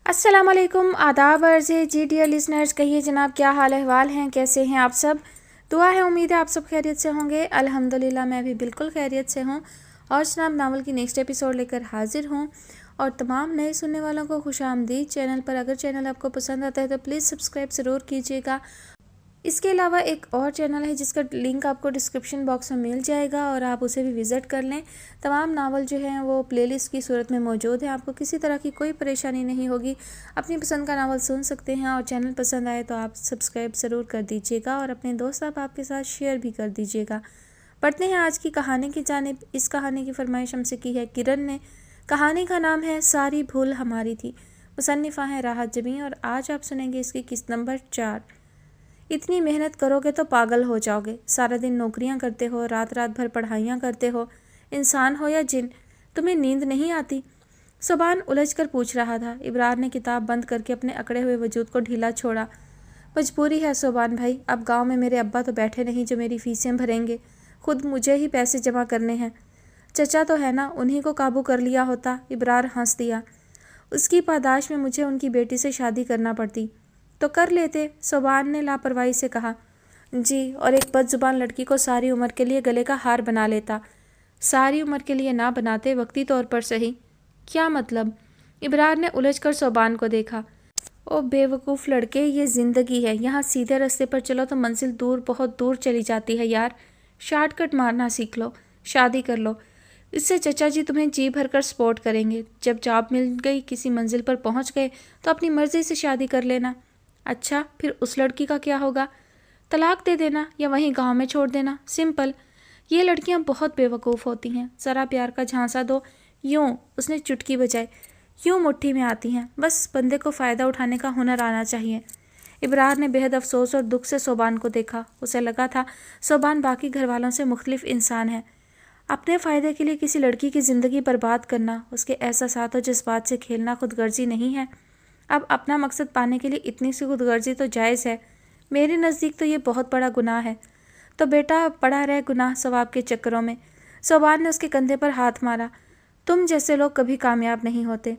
अस्सलाम वालेकुम, आदाब अर्ज़ है जी डियर लिसनर्स। कहिए जनाब, क्या हाल अहवाल हैं, कैसे हैं आप सब। दुआ है, उम्मीद है आप सब खैरियत से होंगे। अल्हम्दुलिल्लाह मैं भी बिल्कुल खैरियत से हूँ। और जनाब नावल की नेक्स्ट एपिसोड लेकर हाजिर हूँ। और तमाम नए सुनने वालों को खुशामदीद चैनल पर। अगर चैनल आपको पसंद आता है तो प्लीज़ सब्सक्राइब ज़रूर कीजिएगा। इसके अलावा एक और चैनल है जिसका लिंक आपको डिस्क्रिप्शन बॉक्स में मिल जाएगा और आप उसे भी विज़िट कर लें। तमाम नावल जो हैं वो प्लेलिस्ट की सूरत में मौजूद है, आपको किसी तरह की कोई परेशानी नहीं होगी। अपनी पसंद का नावल सुन सकते हैं। और चैनल पसंद आए तो आप सब्सक्राइब ज़रूर कर दीजिएगा और अपने दोस्त आप के साथ शेयर भी कर दीजिएगा। पढ़ते हैं आज की कहानी की जानिब। इस कहानी की फरमाइश हमसे की है किरण ने। कहानी का नाम है सारी भूल हमारी थी। मुसन्निफ़ा है राहत जबीं और आज आप सुनेंगे इसकी किस्त नंबर 4। इतनी मेहनत करोगे तो पागल हो जाओगे। सारा दिन नौकरियां करते हो, रात रात भर पढ़ाइयाँ करते हो। इंसान हो या जिन, तुम्हें नींद नहीं आती? सुबान उलझ कर पूछ रहा था। इब्रार ने किताब बंद करके अपने अकड़े हुए वजूद को ढीला छोड़ा। मजबूरी है सुबान भाई, अब गांव में मेरे अब्बा तो बैठे नहीं जो मेरी फीसें भरेंगे। खुद मुझे ही पैसे जमा करने हैं। चचा तो है ना, उन्हीं को काबू कर लिया होता। इब्रार हंस दिया। उसकी पादाश में मुझे उनकी बेटी से शादी करना पड़ती तो कर लेते, सोबान ने लापरवाही से कहा। जी, और एक बदजुबान लड़की को सारी उम्र के लिए गले का हार बना लेता। सारी उम्र के लिए ना बनाते, वक्ती तौर पर सही। क्या मतलब? इब्रार ने उलझकर सोबान को देखा। ओ बेवकूफ़ लड़के, ये ज़िंदगी है। यहाँ सीधे रास्ते पर चलो तो मंजिल दूर, बहुत दूर चली जाती है यार। शॉर्टकट मारना सीख लो, शादी कर लो। इससे चचा जी तुम्हें जी भर कर सपोर्ट करेंगे। जब जॉब मिल गई, किसी मंजिल पर पहुँच गए तो अपनी मर्ज़ी से शादी कर लेना। अच्छा, फिर उस लड़की का क्या होगा? तलाक दे देना या वहीं गांव में छोड़ देना, सिंपल। ये लड़कियां बहुत बेवकूफ़ होती हैं। ज़रा प्यार का झांसा दो, यूं, उसने चुटकी बजाई, यूं मुट्ठी में आती हैं। बस बंदे को फ़ायदा उठाने का हुनर आना चाहिए। इब्रार ने बेहद अफसोस और दुख से सोबान को देखा। उसे लगा था सोबान बाकी घर वालों से मुख्तलिफ इंसान है। अपने फ़ायदे के लिए किसी लड़की की ज़िंदगी बर्बाद करना, उसके एहसासात और जज्बात से खेलना खुदगर्जी नहीं है। अब अपना मकसद पाने के लिए इतनी सी खुदगर्जी तो जायज़ है। मेरे नज़दीक तो ये बहुत बड़ा गुनाह है। तो बेटा पड़ा रहे गुनाह सवाब के चक्करों में। सोबान ने उसके कंधे पर हाथ मारा। तुम जैसे लोग कभी कामयाब नहीं होते।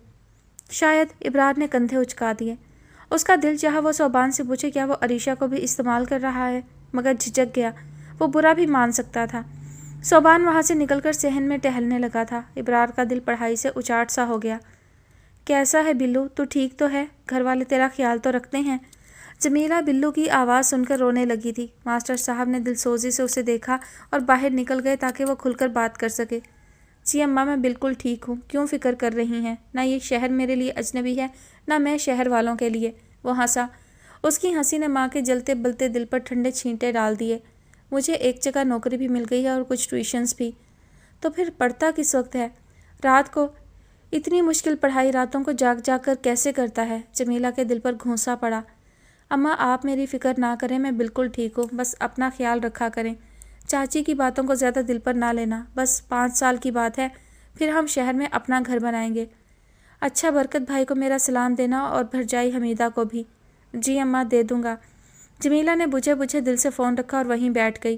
शायद। इब्रार ने कंधे उचका दिए। उसका दिल चाहा वो सोबान से पूछे क्या वो अरीशा को भी इस्तेमाल कर रहा है, मगर झिझक गया। वो बुरा भी मान सकता था। सोबान वहाँ से निकलकर सहन में टहलने लगा था। इब्रार का दिल पढ़ाई से उचाट सा हो गया। कैसा है बिल्लू, तू ठीक तो है? घर वाले तेरा ख्याल तो रखते हैं? जमीला बिल्लू की आवाज़ सुनकर रोने लगी थी। मास्टर साहब ने दिलसोजी से उसे देखा और बाहर निकल गए ताकि वो खुलकर बात कर सके। जी अम्मा, मैं बिल्कुल ठीक हूँ। क्यों फ़िक्र कर रही हैं? ना ये शहर मेरे लिए अजनबी है, ना मैं शहर वालों के लिए। वो हंसा। उसकी हंसी ने माँ के जलते बलते दिल पर ठंडे छींटे डाल दिए। मुझे एक जगह नौकरी भी मिल गई है और कुछ ट्यूशन्स भी। तो फिर पढ़ता किस वक्त है? रात को। इतनी मुश्किल पढ़ाई रातों को जाग जाग कर कैसे करता है? जमीला के दिल पर घूंसा पड़ा। अम्मा, आप मेरी फ़िक्र ना करें, मैं बिल्कुल ठीक हूँ। बस अपना ख्याल रखा करें। चाची की बातों को ज़्यादा दिल पर ना लेना। बस 5 साल की बात है, फिर हम शहर में अपना घर बनाएंगे। अच्छा, बरकत भाई को मेरा सलाम देना और भरजाई हमीदा को भी। जी अम्मा, दे दूँगा। जमीला ने बुझे बुझे दिल से फ़ोन रखा और वहीं बैठ गई।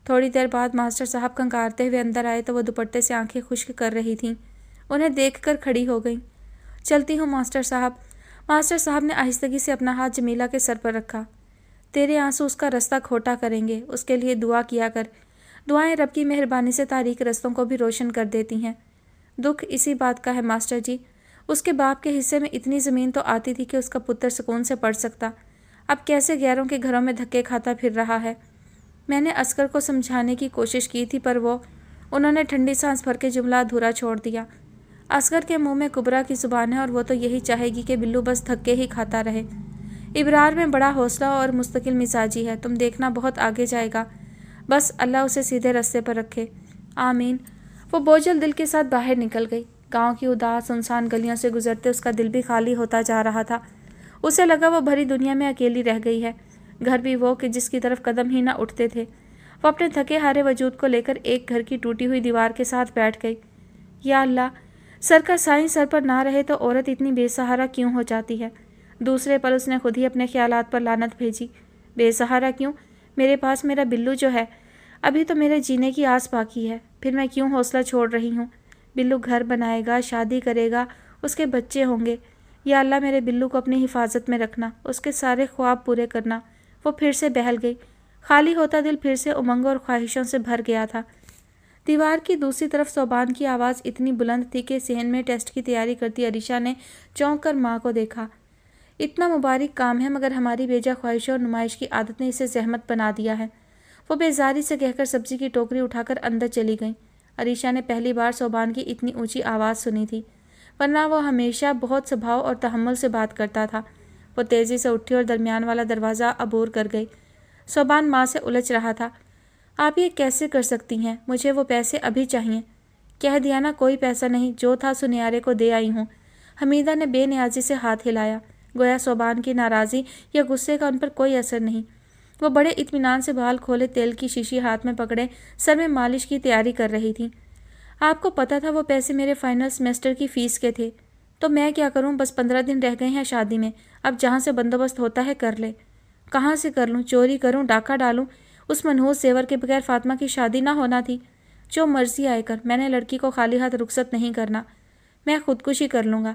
थोड़ी देर बाद मास्टर साहब कंकारते हुए अंदर आए तो वो दुपट्टे से आंखें खुश्क कर रही थीं। उन्हें देखकर खड़ी हो गई। चलती हूँ मास्टर साहब। मास्टर साहब ने आहिस्तगी से अपना हाथ जमीला के सर पर रखा। तेरे आंसू उसका रास्ता खोटा करेंगे, उसके लिए दुआ किया कर। दुआएं रब की मेहरबानी से तारीक रस्तों को भी रोशन कर देती हैं। दुख इसी बात का है मास्टर जी, उसके बाप के हिस्से में इतनी ज़मीन तो आती थी कि उसका पुत्र सुकून से पढ़ सकता। अब कैसे गैरों के घरों में धक्के खाता फिर रहा है। मैंने असगर को समझाने की कोशिश की थी पर उन्होंने ठंडी सांस भर के जुमला अधूरा छोड़ दिया। असगर के मुंह में कुबरा की जुबान है और वो तो यही चाहेगी कि बिल्लू बस धक्के ही खाता रहे। इब्रार में बड़ा हौसला और मुस्तकिल मिजाजी है, तुम देखना बहुत आगे जाएगा। बस अल्लाह उसे सीधे रास्ते पर रखे। आमीन। वो बोझल दिल के साथ बाहर निकल गई। गांव की उदास सुनसान गलियों से गुजरते उसका दिल भी खाली होता जा रहा था। उसे लगा वो भरी दुनिया में अकेली रह गई है। घर भी वो कि जिसकी तरफ कदम ही ना उठते थे। वो अपने थके हारे वजूद को लेकर एक घर की टूटी हुई दीवार के साथ बैठ गई। या अल्लाह, सर का साईं सर पर ना रहे तो औरत इतनी बेसहारा क्यों हो जाती है। दूसरे पल उसने खुद ही अपने ख्यालात पर लानत भेजी। बेसहारा क्यों? मेरे पास मेरा बिल्लू जो है, अभी तो मेरे जीने की आस बाकी है। फिर मैं क्यों हौसला छोड़ रही हूँ? बिल्लू घर बनाएगा, शादी करेगा, उसके बच्चे होंगे। یا اللہ میرے بلو کو اپنی حفاظت میں رکھنا، اس کے سارے خواب پورے کرنا۔ وہ پھر سے بہل گئی۔ خالی ہوتا دل پھر سے امنگوں اور خواہشوں سے بھر گیا تھا۔ دیوار کی دوسری طرف صوبان کی آواز اتنی بلند تھی کہ صحن میں ٹیسٹ کی تیاری کرتی عریشہ نے چونک کر ماں کو دیکھا۔ اتنا مبارک کام ہے، مگر ہماری بیجا خواہشوں اور نمائش کی عادت نے اسے زحمت بنا دیا ہے۔ وہ بیزاری سے کہہ کر سبزی کی ٹوکری اٹھا کر اندر چلی گئیں۔ عریشہ نے پہلی بار صوبان کی اتنی اونچی آواز سنی تھی، ورنہ وہ ہمیشہ بہت سبھاؤ اور تحمل سے بات کرتا تھا۔ وہ تیزی سے اٹھی اور درمیان والا دروازہ عبور کر گئی۔ صوبان ماں سے الجھ رہا تھا۔ آپ یہ کیسے کر سکتی ہیں؟ مجھے وہ پیسے ابھی چاہیے۔ کہہ دیا نا کوئی پیسہ نہیں، جو تھا سنیارے کو دے آئی ہوں۔ حمیدہ نے بے نیازی سے ہاتھ ہلایا، گویا صوبان کی ناراضی یا غصے کا ان پر کوئی اثر نہیں۔ وہ بڑے اطمینان سے بال کھولے تیل کی شیشی ہاتھ میں پکڑے سر میں مالش کی تیاری کر رہی تھی۔ آپ کو پتہ تھا وہ پیسے میرے فائنل سیمسٹر کی فیس کے تھے، تو میں کیا کروں؟ بس 15 دن رہ گئے ہیں شادی میں، اب جہاں سے بندوبست ہوتا ہے کر لے۔ کہاں سے کر لوں؟ چوری کروں؟ ڈاکہ ڈالوں؟ اس منحوس زیور کے بغیر فاطمہ کی شادی نہ ہونا تھی۔ جو مرضی آئے کر، میں نے لڑکی کو خالی ہاتھ رخصت نہیں کرنا۔ میں خودکشی کر لوں گا۔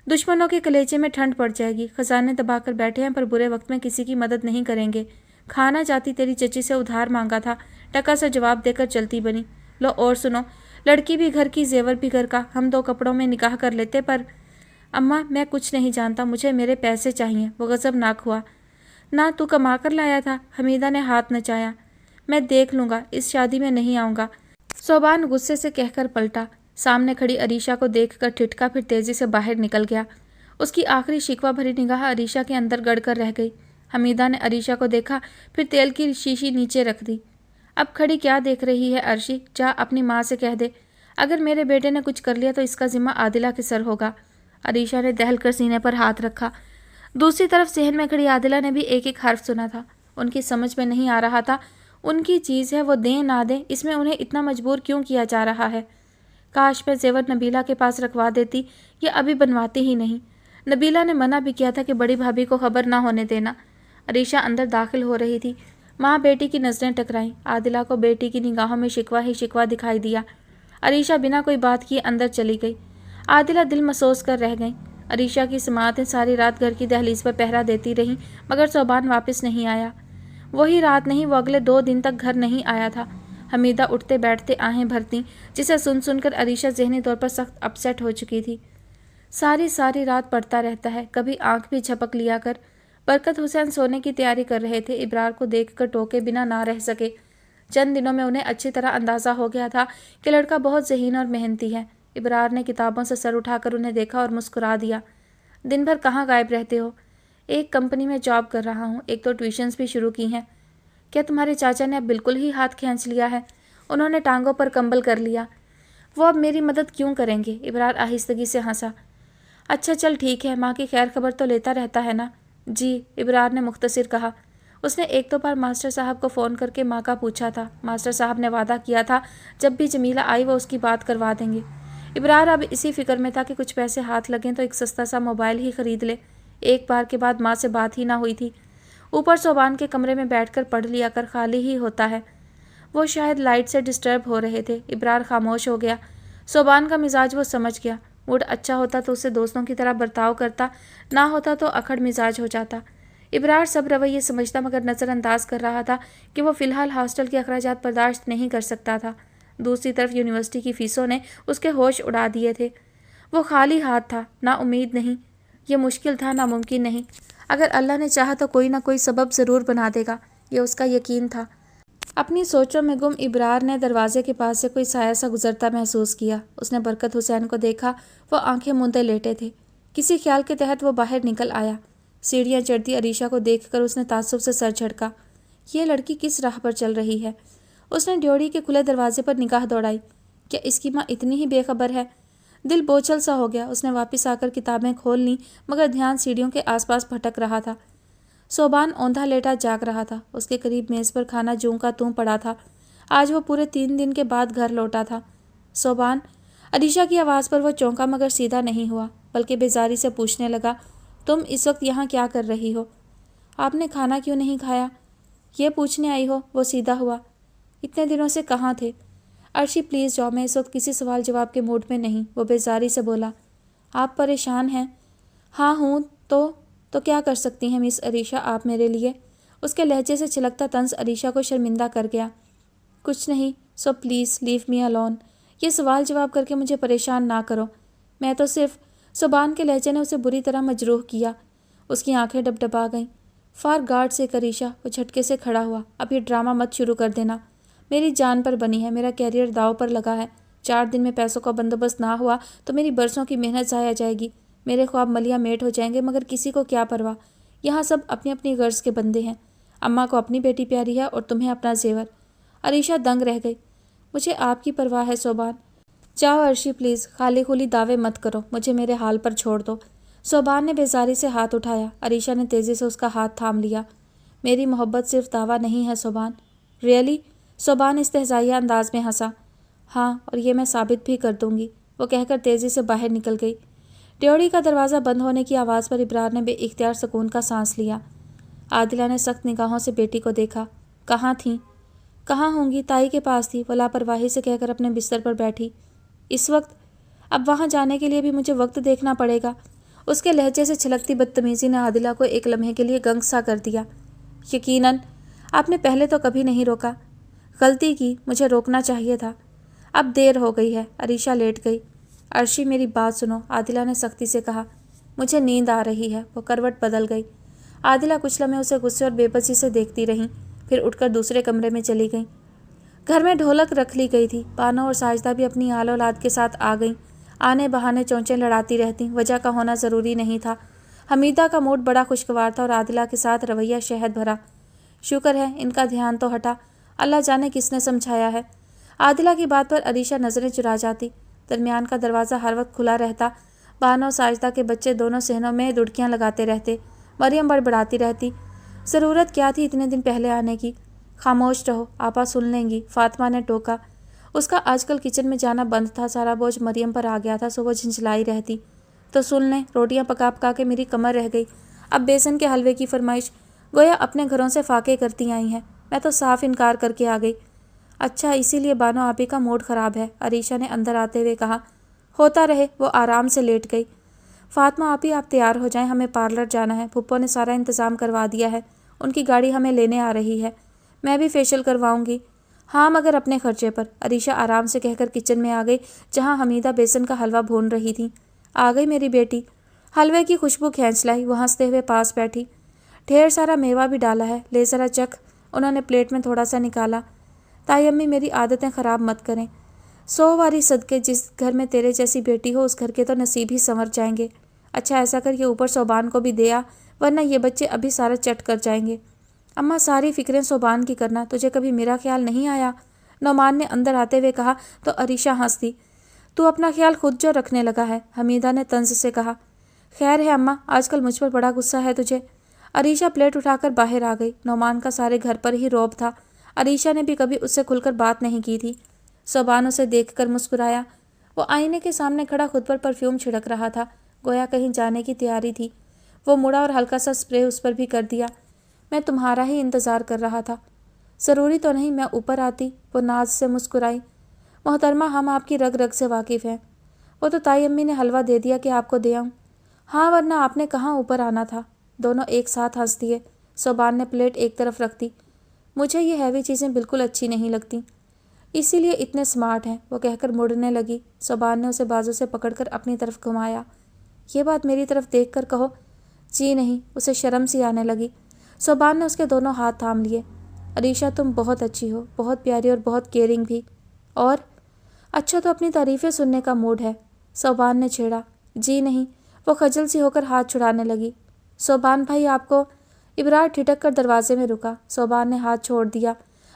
دشمنوں کے کلیجے میں ٹھنڈ پڑ جائے گی۔ خزانے دبا کر بیٹھے ہیں پر برے وقت میں کسی کی مدد نہیں کریں گے۔ کھانا چاہتی تیری چچی سے ادھار مانگا تھا، ٹکا سے جواب دے کر چلتی بنی۔ لو اور سنو، لڑکی بھی گھر کی، زیور بھی گھر کا، ہم 2 کپڑوں میں نکاح کر لیتے۔ پر اماں میں کچھ نہیں جانتا، مجھے میرے پیسے چاہیے۔ وہ غضبناک ہوا۔ نہ تو کما کر لایا تھا؟ حمیدہ نے ہاتھ نچایا۔ میں دیکھ لوں گا، اس شادی میں نہیں آؤں گا، صوبان غصے سے کہہ کر پلٹا۔ سامنے کھڑی عریشہ کو دیکھ کر ٹھٹکا، پھر تیزی سے باہر نکل گیا۔ اس کی آخری شکوہ بھری نگاہ عریشہ کے اندر گڑ کر رہ گئی۔ حمیدہ نے عریشہ کو دیکھا، پھر تیل کی شیشی نیچے رکھ دی۔ اب کھڑی کیا دیکھ رہی ہے عرشی؟ جا اپنی ماں سے کہہ دے، اگر میرے بیٹے نے کچھ کر لیا تو اس کا ذمہ عادلہ کے سر ہوگا۔ عریشہ نے دہل کر سینے پر ہاتھ رکھا۔ دوسری طرف صحن میں کھڑی عادلہ نے بھی ایک ایک حرف سنا تھا۔ ان کی سمجھ میں نہیں آ رہا تھا، ان کی چیز ہے، وہ دیں نہ دیں، اس میں انہیں اتنا مجبور کیوں کیا جا رہا ہے؟ کاش میں زیور نبیلہ کے پاس رکھوا دیتی، یہ ابھی بنواتی ہی نہیں۔ نبیلہ نے منع بھی کیا تھا کہ بڑی بھابھی کو خبر نہ ہونے دینا۔ عریشہ اندر داخل ہو رہی تھی۔ ماں بیٹی کی نظریں ٹکرائیں۔ عادلہ کو بیٹی کی نگاہوں میں شکوہ ہی شکوہ دکھائی دیا۔ عریشہ بنا کوئی بات کیے اندر چلی گئی۔ عادلہ دل مسوس کر رہ گئیں۔ عریشہ کی سماعتیں ساری رات گھر کی دہلیز پر پہرا دیتی رہیں، مگر صوبان واپس نہیں آیا۔ وہی رات نہیں، وہ اگلے 2 دن تک گھر نہیں آیا تھا۔ حمیدہ اٹھتے بیٹھتے آہیں بھرتیں، جسے سن سن کر عریشہ ذہنی طور پر سخت اپسیٹ ہو چکی تھی۔ ساری رات پڑھتا رہتا ہے، کبھی آنکھ بھی جھپک لیا کر۔ برکت حسین سونے کی تیاری کر رہے تھے، ابرار کو دیکھ کر ٹوکے بنا نہ رہ سکے۔ چند دنوں میں انہیں اچھی طرح اندازہ ہو گیا تھا کہ لڑکا بہت ذہین اور محنتی ہے۔ ابرار نے کتابوں سے سر اٹھا کر انہیں دیکھا اور مسکرا دیا۔ دن بھر کہاں غائب رہتے ہو؟ ایک کمپنی میں جاب کر رہا ہوں، ایک تو ٹیوشنز بھی شروع کی ہیں۔ کیا تمہارے چاچا نے اب بالکل ہی ہاتھ کھینچ لیا ہے؟ انہوں نے ٹانگوں پر کمبل کر لیا۔ وہ اب میری مدد کیوں کریں گے؟ ابرار آہستگی سے ہنسا۔ اچھا چل ٹھیک ہے، ماں کی خیر خبر تو لیتا رہتا ہے نا؟ جی، ابرار نے مختصر کہا۔ اس نے ایک 2 بار ماسٹر صاحب کو فون کر کے ماں کا پوچھا تھا۔ ماسٹر صاحب نے وعدہ کیا تھا جب بھی جمیلہ آئی وہ اس کی بات کروا دیں گے۔ ابرار اب اسی فکر میں تھا کہ کچھ پیسے ہاتھ لگیں تو ایک سستا سا موبائل ہی خرید لے۔ ایک بار کے بعد ماں سے بات ہی نہ ہوئی تھی۔ اوپر صوبان کے کمرے میں بیٹھ کر پڑھ لیا کر، خالی ہی ہوتا ہے۔ وہ شاید لائٹ سے ڈسٹرب ہو رہے تھے۔ ابرار خاموش ہو گیا۔ صوبان کا مزاج وہ سمجھ گیا۔ موڈ اچھا ہوتا تو اسے دوستوں کی طرح برتاؤ کرتا، نہ ہوتا تو اکھڑ مزاج ہو جاتا۔ ابرار سب رویے سمجھتا، مگر نظر انداز کر رہا تھا کہ وہ فی الحال ہاسٹل کے اخراجات برداشت نہیں کر سکتا تھا۔ دوسری طرف یونیورسٹی کی فیسوں نے اس کے ہوش اڑا دیے تھے۔ وہ خالی ہاتھ تھا، نا امید نہیں۔ یہ مشکل تھا، ناممکن نہیں۔ اگر اللہ نے چاہا تو کوئی نہ کوئی سبب ضرور بنا دے گا، یہ اس کا یقین تھا۔ اپنی سوچوں میں گم ابرار نے دروازے کے پاس سے کوئی سایہ سا گزرتا محسوس کیا۔ اس نے برکت حسین کو دیکھا، وہ آنکھیں موندے لیٹے تھے۔ کسی خیال کے تحت وہ باہر نکل آیا۔ سیڑھیاں چڑھتی عریشہ کو دیکھ کر اس نے تعصب سے سر جھٹکا۔ یہ لڑکی کس راہ پر چل رہی ہے؟ اس نے ڈیوڑی کے کھلے دروازے پر نگاہ دوڑائی۔ کیا اس کی ماں اتنی ہی بے خبر ہے؟ دل بوچھل سا ہو گیا۔ اس نے واپس آ کر کتابیں کھول لیں، مگر دھیان سیڑھیوں کے آس پاس بھٹک رہا تھا۔ صوبان اوندھا لیٹا جاگ رہا تھا۔ اس کے قریب میز پر کھانا جوں کا توں پڑا تھا۔ آج وہ پورے 3 دن کے بعد گھر لوٹا تھا۔ صوبان، عریشہ کی آواز پر وہ چونکا مگر سیدھا نہیں ہوا، بلکہ بیزاری سے پوچھنے لگا، تم اس وقت یہاں کیا کر رہی ہو؟ آپ نے کھانا کیوں نہیں کھایا؟ یہ پوچھنے آئی ہو؟ وہ سیدھا ہوا۔ اتنے دنوں سے کہاں تھے؟ عرشی پلیز جاؤ، میں اس وقت کسی سوال جواب کے موڈ میں نہیں، وہ بیزاری سے بولا۔ آپ پریشان ہیں؟ ہاں ہوں تو کیا کر سکتی ہیں مس عریشہ آپ میرے لیے؟ اس کے لہجے سے چھلکتا طنز عریشہ کو شرمندہ کر گیا۔ کچھ نہیں، so please leave me alone. یہ سوال جواب کر کے مجھے پریشان نہ کرو، میں تو صرف… صوبان کے لہجے نے اسے بری طرح مجروح کیا۔ اس کی آنکھیں ڈبڈبا گئیں۔ فار گاڈ سیک عریشہ، وہ جھٹکے سے کھڑا ہوا۔ اب یہ ڈرامہ مت شروع کر دینا، میری جان پر بنی ہے، میرا کیریئر داؤ پر لگا ہے۔ 4 دن میں پیسوں کا بندوبست نہ ہوا تو میری برسوں کی محنت ضائع جائے گی، میرے خواب ملیا میٹ ہو جائیں گے، مگر کسی کو کیا پرواہ، یہاں سب اپنی اپنی غرض کے بندے ہیں۔ اماں کو اپنی بیٹی پیاری ہے اور تمہیں اپنا زیور۔ عریشہ دنگ رہ گئی۔ مجھے آپ کی پرواہ ہے صوبان۔ جاؤ عرشی پلیز، خالی خولی دعوے مت کرو، مجھے میرے حال پر چھوڑ دو۔ صوبان نے بیزاری سے ہاتھ اٹھایا۔ عریشہ نے تیزی سے اس کا ہاتھ تھام لیا۔ میری محبت صرف دعویٰ نہیں ہے صوبان۔ ریئلی؟ صوبان استہزائیہ انداز میں ہنسا۔ ہاں، اور یہ میں ثابت بھی کر دوں گی، وہ کہہ کر تیزی سے باہر نکل گئی۔ ڈیوڑی کا دروازہ بند ہونے کی آواز پر ابرار نے بے اختیار سکون کا سانس لیا۔ عادلہ نے سخت نگاہوں سے بیٹی کو دیکھا۔ کہاں تھیں؟ کہاں ہوں گی، تائی کے پاس تھی، وہ لاپرواہی سے کہہ کر اپنے بستر پر بیٹھی۔ اس وقت؟ اب وہاں جانے کے لیے بھی مجھے وقت دیکھنا پڑے گا۔ اس کے لہجے سے چھلکتی بدتمیزی نے عادلہ کو ایک لمحے کے لیے گنگ سا کر دیا۔ یقیناً آپ نے پہلے تو کبھی نہیں روکا۔ غلطی کی، مجھے روکنا چاہیے تھا۔ اب دیر ہو گئی ہے۔ عریشہ لیٹ گئی۔ عرشی میری بات سنو، عادلہ نے سختی سے کہا۔ مجھے نیند آ رہی ہے، وہ کروٹ بدل گئی۔ عادلہ کچھ لمحے اسے غصے اور بے بسی سے دیکھتی رہیں، پھر اٹھ کر دوسرے کمرے میں چلی گئیں۔ گھر میں ڈھولک رکھ لی گئی تھی۔ بانو اور ساجدہ بھی اپنی آل اولاد کے ساتھ آ گئیں۔ آنے بہانے چونچیں لڑاتی رہتیں، وجہ کا ہونا ضروری نہیں تھا۔ حمیدہ کا موڈ بڑا خوشگوار تھا اور عادلہ کے ساتھ رویہ شہد بھرا۔ شکر ہے ان کا دھیان تو ہٹا، اللہ جانے کس نے سمجھایا ہے۔ عادلہ کی بات پر عریشہ نظریں چرا جاتی۔ درمیان کا دروازہ ہر وقت کھلا رہتا۔ بانو اور ساجدہ کے بچے دونوں صحنوں میں دڑکیاں لگاتے رہتے۔ مریم بڑبڑاتی رہتی۔ ضرورت کیا تھی اتنے دن پہلے آنے کی؟ خاموش رہو، آپا سن لیں گی، فاطمہ نے ٹوکا۔ اس کا آج کل کچن میں جانا بند تھا، سارا بوجھ مریم پر آ گیا تھا، سو وہ جھنجھلائی رہتی۔ تو سن لیں، روٹیاں پکا پکا کے میری کمر رہ گئی، اب بیسن کے حلوے کی فرمائش، گویا اپنے گھروں سے فاقے کرتی آئی ہیں۔ میں تو صاف انکار کر کے آ گئی۔ اچھا، اسی لیے بانو آپی کا موڈ خراب ہے، عریشہ نے اندر آتے ہوئے کہا۔ ہوتا رہے، وہ آرام سے لیٹ گئی۔ فاطمہ آپی آپ تیار ہو جائیں، ہمیں پارلر جانا ہے، پھپھو نے سارا انتظام کروا دیا ہے، ان کی گاڑی ہمیں لینے آ رہی ہے، میں بھی فیشل کرواؤں گی۔ ہاں مگر اپنے خرچے پر، عریشہ آرام سے کہہ کر کچن میں آ گئی جہاں حمیدہ بیسن کا حلوہ بھون رہی تھیں۔ آ گئی میری بیٹی، حلوے کی خوشبو کھینچ لائی، وہ ہنستے ہوئے پاس بیٹھی۔ ڈھیر سارا میوہ بھی ڈالا ہے، لے ذرا چکھ، انہوں نے پلیٹ میں تھوڑا سا نکالا۔ تائی امی میری عادتیں خراب مت کریں، 100 واری صدقے، جس گھر میں تیرے جیسی بیٹی ہو اس گھر کے تو نصیب ہی سنور جائیں گے۔ اچھا ایسا کر یہ اوپر صوبان کو بھی دے آ، ورنہ یہ بچے ابھی سارا چٹ کر جائیں گے۔ اماں ساری فکریں صوبان کی کرنا، تجھے کبھی میرا خیال نہیں آیا؟ نعمان نے اندر آتے ہوئے کہا تو عریشہ ہنس دی۔ تو اپنا خیال خود جو رکھنے لگا ہے، حمیدہ نے طنز سے کہا۔ خیر ہے اماں، آج کل مجھ پر بڑا غصہ ہے تجھے۔ عریشہ پلیٹ اٹھا کر باہر آ گئی۔ نعمان کا سارے گھر پر ہی رعب تھا، عریشہ نے بھی کبھی اس سے کھل کر بات نہیں کی تھی۔ صوبان اسے دیکھ کر مسکرایا۔ وہ آئینے کے سامنے کھڑا خود پر پرفیوم چھڑک رہا تھا، گویا کہیں جانے کی تیاری تھی۔ وہ مڑا اور ہلکا سا اسپرے اس پر بھی کر دیا۔ میں تمہارا ہی انتظار کر رہا تھا۔ ضروری تو نہیں میں اوپر آتی، وہ ناز سے مسکرائی۔ محترمہ ہم آپ کی رگ رگ سے واقف ہیں، وہ تو تائی امی نے حلوہ دے دیا کہ آپ کو دے آؤں۔ ہاں ورنہ آپ نے کہاں اوپر آنا تھا۔ دونوں ایک ساتھ ہنس دیے۔ صوبان نے پلیٹ ایک طرف رکھ دی۔ مجھے یہ ہیوی چیزیں بالکل اچھی نہیں لگتی، اسی لیے اتنے سمارٹ ہیں، وہ کہہ کر مڑنے لگی۔ صوبان نے اسے بازو سے پکڑ کر اپنی طرف گھمایا۔ یہ بات میری طرف دیکھ کر کہو۔ جی نہیں، اسے شرم سی آنے لگی۔ صوبان نے اس کے دونوں ہاتھ تھام لیے۔ عریشہ تم بہت اچھی ہو، بہت پیاری اور بہت کیئرنگ بھی۔ اور اچھا تو اپنی تعریفیں سننے کا موڈ ہے، صوبان نے چھیڑا۔ جی نہیں، وہ خجل سی ہو کر ہاتھ چھڑانے لگی۔ صوبان بھائی آپ کو، ابرار ٹھٹک کر دروازے میں رکا۔ صوبان نے ہاتھ چھوڑ دیا۔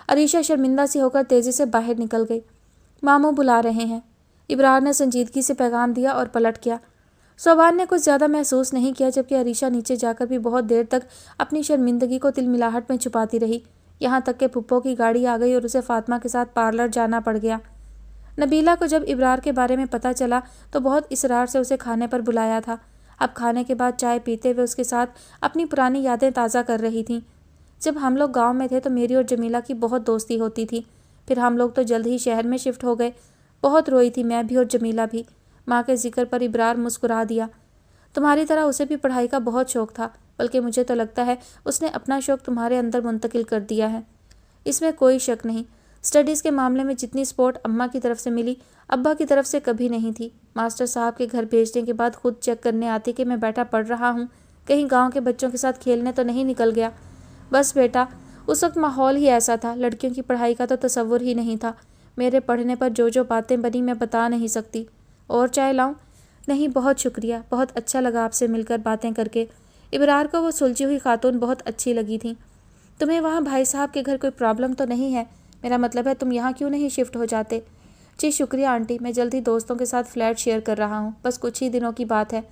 عریشہ شرمندہ سی ہو کر تیزی سے باہر نکل گئی۔ ماموں بلا رہے ہیں، ابرار نے سنجیدگی سے پیغام دیا اور پلٹ گیا۔ صوبان نے کچھ زیادہ محسوس نہیں کیا، جبکہ عریشہ نیچے جا کر بھی بہت دیر تک اپنی شرمندگی کو تلملاہٹ میں چھپاتی رہی، یہاں تک کہ پھپھو کی گاڑی آ گئی اور اسے فاطمہ کے ساتھ پارلر جانا پڑ گیا۔ نبیلہ کو جب ابرار کے بارے میں پتہ چلا تو بہت اصرار سے اسے کھانے پر بلایا تھا۔ اب کھانے کے بعد چائے پیتے ہوئے اس کے ساتھ اپنی پرانی یادیں تازہ کر رہی تھیں۔ جب ہم لوگ گاؤں میں تھے تو میری اور جمیلہ کی بہت دوستی ہوتی تھی، پھر ہم لوگ تو جلد ہی شہر میں شفٹ ہو گئے، بہت روئی تھی میں بھی اور جمیلہ بھی۔ ماں کے ذکر پر ابرار مسکرا دیا۔ तुम्हारी तरह उसे भी पढ़ाई का बहुत शौक था, बल्कि मुझे तो लगता है उसने अपना शौक तुम्हारे अंदर मुंतकिल कर दिया है। इसमें कोई शक नहीं। स्टडीज़ के मामले में जितनी सपोर्ट अम्मा की तरफ से मिली, अब्बा की तरफ से कभी नहीं थी। मास्टर साहब के घर भेजने के बाद खुद चेक करने आती कि मैं बेटा पढ़ रहा हूँ, कहीं गांव के बच्चों के साथ खेलने तो नहीं निकल गया। बस बेटा, उस वक्त माहौल ही ऐसा था, लड़कियों की पढ़ाई का तो तसव्वुर ही नहीं था। मेरे पढ़ने पर जो जो बातें बनी मैं बता नहीं सकती। और चाय लाऊं? नहीं, बहुत शुक्रिया, बहुत अच्छा लगा आपसे मिलकर बातें करके। इब्रार को वो सुलझी हुई खातून बहुत अच्छी लगी थी। तुम्हें वहाँ भाई साहब के घर कोई प्रॉब्लम तो नहीं है? मेरा मतलब है तुम यहाँ क्यों नहीं शिफ्ट हो जाते? जी शुक्रिया आंटी, मैं जल्द ही दोस्तों के साथ फ्लैट शेयर कर रहा हूँ, बस कुछ ही दिनों की बात है।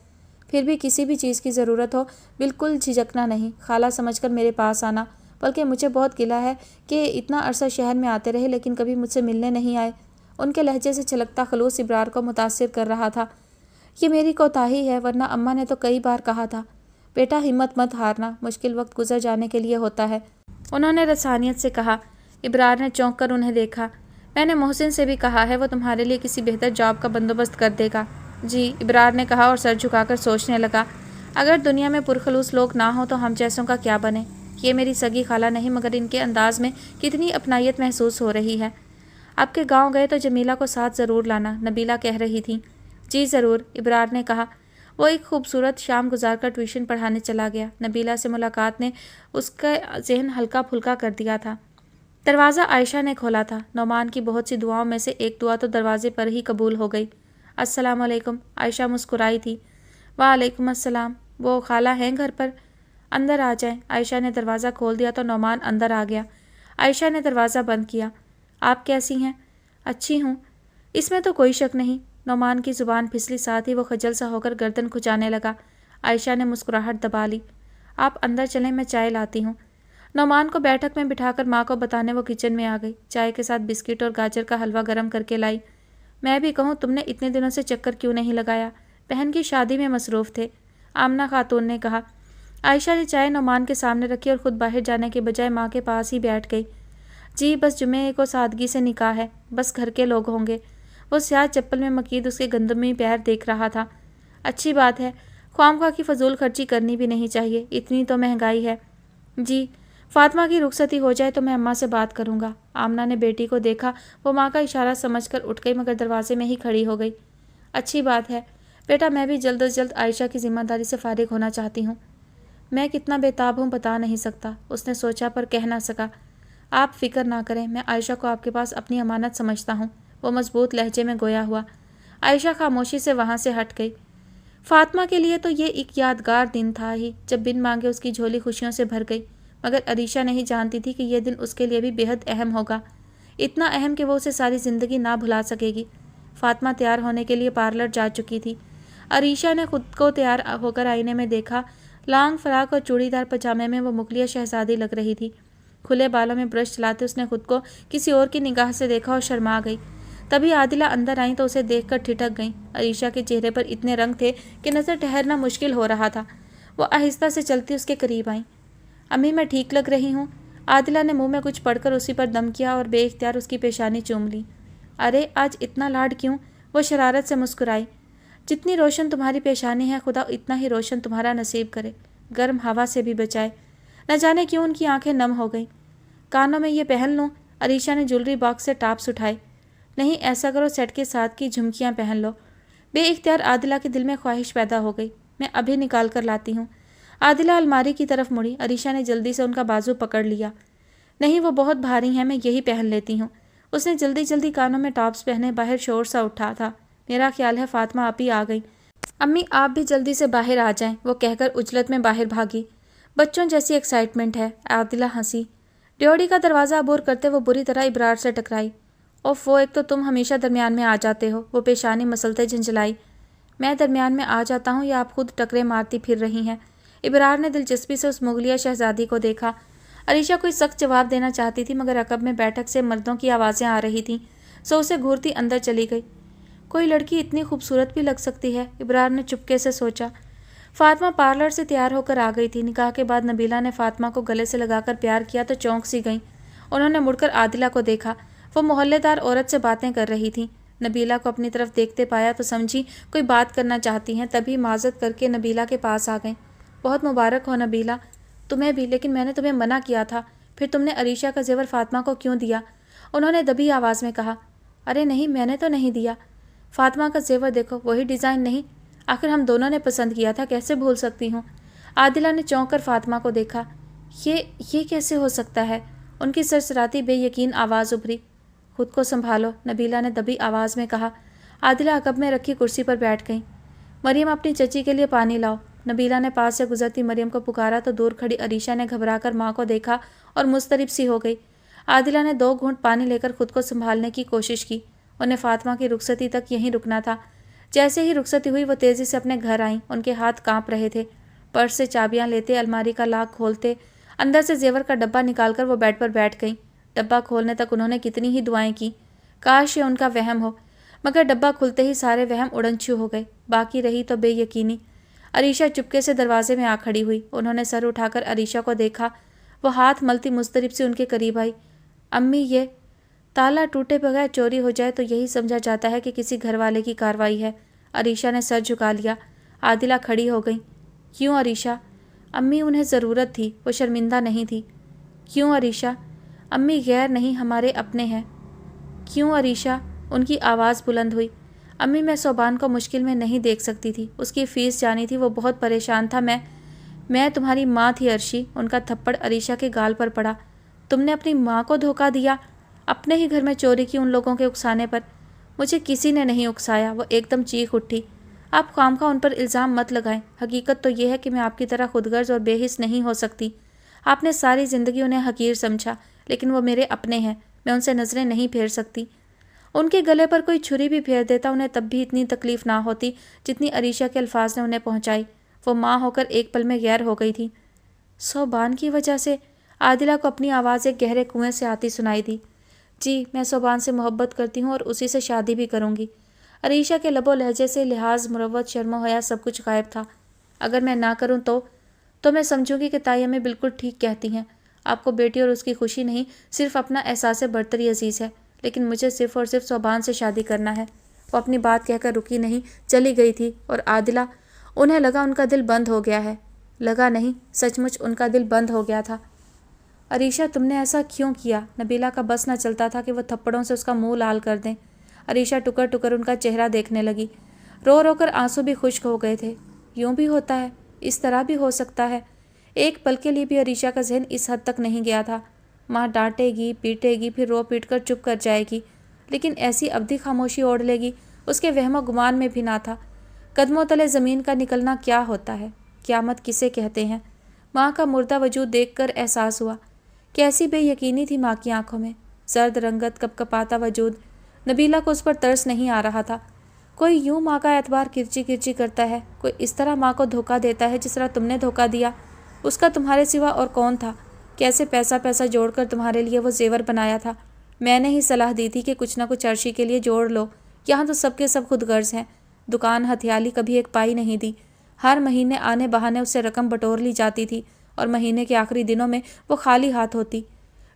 फिर भी किसी भी चीज़ की ज़रूरत हो बिल्कुल झिझकना नहीं, खाला समझकर मेरे पास आना। बल्कि मुझे बहुत गिला है कि इतना अरसा शहर में आते रहे लेकिन कभी मुझसे मिलने नहीं आए। उनके लहजे से छलकता खलूस इब्रार को मुतासिर कर रहा था। ये मेरी कोताही है, वरना अम्मा ने तो कई बार कहा था, बेटा हिम्मत मत हारना, मुश्किल वक्त गुजर जाने के लिए होता है। उन्होंने रसानियत से कहा। इब्रार ने चौंक कर उन्हें देखा। मैंने मोहसिन से भी कहा है, वो तुम्हारे लिए किसी बेहतर जॉब का बंदोबस्त कर देगा। जी, इब्रार ने कहा और सर झुकाकर सोचने लगा, अगर दुनिया में पुरखलूस लोग ना हो तो हम जैसों का क्या बने। ये मेरी सगी खाला नहीं, मगर इनके अंदाज में कितनी अपनायत महसूस हो रही है। आपके गांव गए तो जमीला को साथ ज़रूर लाना, नबीला कह रही थी। जी ज़रूर, इब्रार ने कहा। वो एक खूबसूरत शाम गुजारकर ट्यूशन पढ़ाने चला गया। नबीला से मुलाकात ने उसका जहन हल्का फुल्का कर दिया था। दरवाज़ा आयशा ने खोला था। नौमान की बहुत सी दुआओं में से एक दुआ तो दरवाजे पर ही कबूल हो गई। अस्सलाम वालेकुम, आयशा मुस्कुराई थी। वालेकुम अस्सलाम, वो खाला हैं घर पर? अंदर आ जाएं। आयशा ने दरवाज़ा खोल दिया तो नौमान अंदर आ गया। आयशा ने दरवाज़ा बंद किया। आप कैसी हैं? अच्छी हूँ, इसमें तो कोई शक नहीं। नौमान की ज़ुबान फिसली, साथ ही वो खजल सा होकर गर्दन खुजाने लगा। आयशा ने मुस्कुराहट दबा ली। आप अंदर चलें, मैं चाय लाती हूँ। नौमान को बैठक में बिठाकर माँ को बताने वो किचन में आ गई। चाय के साथ बिस्किट और गाजर का हलवा गर्म करके लाई। मैं भी कहूँ, तुमने इतने दिनों से चक्कर क्यों नहीं लगाया? बहन की शादी में मसरूफ़ थे, आमना खातून ने कहा। आयशा ने चाय नौमान के सामने रखी और ख़ुद बाहर जाने के बजाय माँ के पास ही बैठ गई। जी, बस जुमे को सादगी से निकाह है, बस घर के लोग होंगे। वो स्याह चप्पल में मकीद उसके गंदमी पैर देख रहा था। अच्छी बात है, ख्वामख्वाह की फजूल खर्ची करनी भी नहीं चाहिए, इतनी तो महंगाई है। जी, फातिमा की रुखसती हो जाए तो मैं अम्मा से बात करूँगा। आमना ने बेटी को देखा। वो माँ का इशारा समझकर उठ गई, मगर दरवाजे में ही खड़ी हो गई। अच्छी बात है बेटा, मैं भी जल्द अज जल्द आयशा की जिम्मेदारी से फारिग होना चाहती हूँ। मैं कितना बेताब हूँ बता नहीं सकता, उसने सोचा पर कह ना सका। आप फिक्र ना करें, मैं आयशा को आपके पास अपनी अमानत समझता हूँ, वो मजबूत लहजे में गोया हुआ। आयशा खामोशी से वहाँ से हट गई। फातिमा के लिए तो ये एक यादगार दिन था ही, जब बिन मांगे उसकी झोली खुशियों से भर गई। मगर अरीशा नहीं जानती थी कि यह दिन उसके लिए भी बेहद अहम होगा, इतना अहम कि वो उसे सारी ज़िंदगी ना भुला सकेगी। फातिमा तैयार होने के लिए पार्लर जा चुकी थी। अरीशा ने खुद को तैयार होकर आईने में देखा। लॉन्ग फ्राक और चूड़ीदार पजामे में वो मुगलिया शहजादी लग रही थी। खुले बालों में ब्रश चलाते उसने खुद को किसी और की निगाह से देखा और शर्मा गई। तभी आदिला अंदर आई तो उसे देखकर ठिठक गई। अरीशा के चेहरे पर इतने रंग थे कि नज़र ठहरना मुश्किल हो रहा था। वो आहिस्ता से चलती उसके करीब आई। अम्मी, मैं ठीक लग रही हूँ? आदिला ने मुंह में कुछ पढ़कर उसी पर दम किया और बेइख्तियार उसकी पेशानी चूम ली। अरे आज इतना लाड क्यों? वो शरारत से मुस्कुराई। जितनी रोशन तुम्हारी पेशानी है, खुदा इतना ही रोशन तुम्हारा नसीब करे, गर्म हवा से भी बचाए। न जाने क्यों उनकी आंखें नम हो गईं। कानों में ये पहन लो। अरीशा ने ज्वेलरी बॉक्स से टॉप्स उठाए। नहीं, ऐसा करो, सेट के साथ की झुमकियाँ पहन लो। बेइख्तियार आदिला के दिल में ख्वाहिश पैदा हो गई। मैं अभी निकाल कर लाती हूँ। आदिला अलमारी की तरफ मुड़ी। अरीशा ने जल्दी से उनका बाजू पकड़ लिया। नहीं, वो बहुत भारी हैं, मैं यही पहन लेती हूँ। उसने जल्दी जल्दी कानों में टॉप्स पहने। बाहर शोर सा उठा था। मेरा ख्याल है फातिमा आप ही आ गई। अम्मी, आप भी जल्दी से बाहर आ जाएं, वो कहकर उजलत में बाहर भागी। बच्चों जैसी एक्साइटमेंट है। आदिला हंसी। ड्योढ़ी का दरवाज़ा अबूर करते वो बुरी तरह इब्रार से टकराई। ओफ, वो एक तो तुम हमेशा दरमियान में आ जाते हो, वो पेशानी मसलते झंझलाई। मैं दरमियान में आ जाता हूँ या आप खुद टकरे मारती फिर रही हैं? इब्रार ने दिलचस्पी से उस मुगलिया शहजादी को देखा। अरीशा कोई सख्त जवाब देना चाहती थी, मगर अकब में बैठक से मर्दों की आवाज़ें आ रही थीं, सो उसे घूरती अंदर चली गई। कोई लड़की इतनी खूबसूरत भी लग सकती है, इब्रार ने चुपके से सोचा। फातिमा पार्लर से तैयार होकर आ गई थी। निकाह के बाद नबीला ने फातिमा को गले से लगाकर प्यार किया तो चौंक सी गई। उन्होंने मुड़कर आदिला को देखा। वो मोहल्लेदार औरत से बातें कर रही थी। नबीला को अपनी तरफ देखते पाया तो समझी कोई बात करना चाहती हैं, तभी माजत करके नबीला के पास आ गई। बहुत मुबारक हो नबीला, तुम्हें भी, लेकिन मैंने तुम्हें मना किया था, फिर तुमने अरीशा का जेवर फातिमा को क्यों दिया? उन्होंने दबी आवाज़ में कहा। अरे नहीं, मैंने तो नहीं दिया। फातिमा का जेवर देखो, वही डिज़ाइन नहीं, आखिर हम दोनों ने पसंद किया था, कैसे भूल सकती हूँ? आदिला ने चौंक कर फातिमा को देखा। ये कैसे हो सकता है? उनकी सरसराती बेयकीन आवाज़ उभरी। खुद को संभालो, नबीला ने दबी आवाज़ में कहा। आदिला अकब में रखी कुर्सी पर बैठ गई। मरियम, अपनी चची के लिए पानी लाओ। नबीला ने पास से गुजरती मरियम को पुकारा तो दूर खड़ी अरीशा ने घबराकर माँ को देखा और मुस्तरिब सी हो गई। आदिला ने 2 घूंट पानी लेकर खुद को संभालने की कोशिश की। उन्हें फातिमा की रुखसती तक यहीं रुकना था। जैसे ही रुखसती हुई वो तेज़ी से अपने घर आईं। उनके हाथ काँप रहे थे। पर्स से चाबियाँ लेते, अलमारी का लॉक खोलते, अंदर से जेवर का डब्बा निकालकर वो बेड पर बैठ गईं। डब्बा खोलने तक उन्होंने कितनी ही दुआएं की, काश ये उनका वहम हो, मगर डब्बा खुलते ही सारे वहम उड़नछू हो गए। बाकी रही तो बेयकीनी। अरीशा चुपके से दरवाजे में आ खड़ी हुई। उन्होंने सर उठाकर अरीशा को देखा। वो हाथ मलती मुस्तरिब से उनके करीब आई। अम्मी, ये ताला टूटे बगैर चोरी हो जाए तो यही समझा जाता है कि किसी घर वाले की कार्रवाई है। अरीशा ने सर झुका लिया। आदिला खड़ी हो गई। क्यों अरीशा? अम्मी, उन्हें ज़रूरत थी, वो शर्मिंदा नहीं थी। क्यों अरीशा? अम्मी, गैर नहीं, हमारे अपने हैं। क्यों अरीशा? उनकी आवाज़ बुलंद हुई। अम्मी, मैं सोबान को मुश्किल में नहीं देख सकती थी, उसकी फ़ीस जानी थी, वो बहुत परेशान था। मैं तुम्हारी माँ थी अर्शी। उनका थप्पड़ अरीशा के गाल पर पड़ा। तुमने अपनी माँ को धोखा दिया, अपने ही घर में चोरी की उन लोगों के उकसाने पर। मुझे किसी ने नहीं उकसाया। वो एकदम चीख उठी। आप खामखा उन पर इल्ज़ाम मत लगाएं। हकीकत तो यह है कि मैं आपकी तरह खुदगर्ज और बेहिस नहीं हो सकती। आपने सारी ज़िंदगी उन्हें हकीर समझा, लेकिन वो मेरे अपने हैं, मैं उनसे नज़रें नहीं फेर सकती। उनके गले पर कोई छुरी भी फेर देता उन्हें तब भी इतनी तकलीफ़ ना होती जितनी अरीशा के अल्फाज ने उन्हें पहुंचाई। वो माँ होकर एक पल में गैर हो गई थी। सोबान की वजह से? आदिला को अपनी आवाज़ एक गहरे कुएं से आती सुनाई दी। जी, मैं सोबान से मोहब्बत करती हूँ और उसी से शादी भी करूँगी। अरीशा के लबो लहजे से लिहाज, मुरव्वत, शर्म हया सब कुछ गायब था। अगर मैं ना करूँ तो मैं समझूंगी कि ताई हमें बिल्कुल ठीक कहती हैं। आपको बेटी और उसकी खुशी नहीं, सिर्फ अपना एहसास बरतरी अजीज़ है, लेकिन मुझे सिर्फ और सिर्फ सोबान से शादी करना है। वो अपनी बात कहकर रुकी नहीं, चली गई थी। और आदिला, उन्हें लगा उनका दिल बंद हो गया है। लगा नहीं, सचमुच उनका दिल बंद हो गया था। अरीशा, तुमने ऐसा क्यों किया? नबीला का बस न चलता था कि वह थप्पड़ों से उसका मुंह लाल कर दें। अरीशा टुकर टुकर उनका चेहरा देखने लगी। रो रो कर आंसू भी खुश्क हो गए थे। यूं भी होता है, इस तरह भी हो सकता है। एक पल के लिए भी अरीशा का जहन इस हद तक नहीं गया था। माँ डांटेगी, पीटेगी, फिर रो पीट कर चुप कर जाएगी, लेकिन ऐसी अवधि खामोशी ओढ़ लेगी, उसके वहमो गुमान में भी ना था। कदमों तले ज़मीन का निकलना क्या होता है? क़यामत किसे कहते हैं? माँ का मुर्दा वजूद देखकर एहसास हुआ। कैसी बेयकीनी थी माँ की आंखों में। जर्द रंगत, कपकपाता वजूद। नबीला को उस पर तरस नहीं आ रहा था। कोई यूं माँ का एतबार किरची किरची करता है, कोई इस तरह माँ को धोखा देता है जिस तरह तुमने धोखा दिया। उसका तुम्हारे सिवा और कौन था? कैसे पैसा पैसा जोड़कर तुम्हारे लिए वो जेवर बनाया था। मैंने ही सलाह दी थी कि कुछ ना कुछ अर्शी के लिए जोड़ लो। यहाँ तो सबके सब खुद गर्ज हैं। दुकान हथियाली कभी एक पाई नहीं दी। हर महीने आने बहाने उससे रकम बटोर ली जाती थी और महीने के आखिरी दिनों में वो खाली हाथ होती।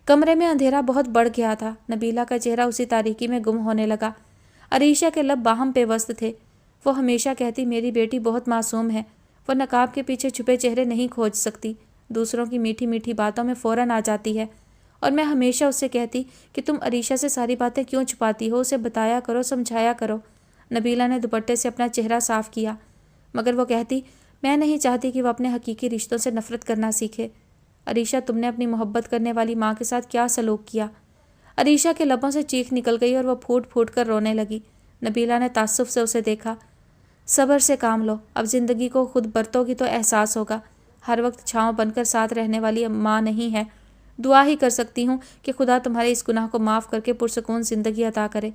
कमरे में अंधेरा बहुत बढ़ गया था। नबीला का चेहरा उसी तारीकी में गुम होने लगा। अरीशा के लब बाहम पे वस्त थे। वो हमेशा कहती, मेरी बेटी बहुत मासूम है, वो नकाब के पीछे छुपे चेहरे नहीं खोज सकती, दूसरों की मीठी मीठी बातों में फ़ौरन आ जाती है। और मैं हमेशा उससे कहती कि तुम अरीशा से सारी बातें क्यों छुपाती हो, उसे बताया करो, समझाया करो। नबीला ने दुपट्टे से अपना चेहरा साफ किया। मगर वो कहती, मैं नहीं चाहती कि वह अपने हकीकी रिश्तों से नफ़रत करना सीखे। अरीशा, तुमने अपनी मोहब्बत करने वाली माँ के साथ क्या सलूक किया? अरीशा के लबों से चीख निकल गई और वह फूट फूट कर रोने लगी। नबीला ने तासुफ से उसे देखा। सब्र से काम लो, अब ज़िंदगी को खुद बरतोगी तो एहसास होगा। हर वक्त छाँव बनकर साथ रहने वाली माँ नहीं है। दुआ ही कर सकती हूँ कि खुदा तुम्हारे इस गुनाह को माफ़ करके पुरसकून ज़िंदगी अता करे।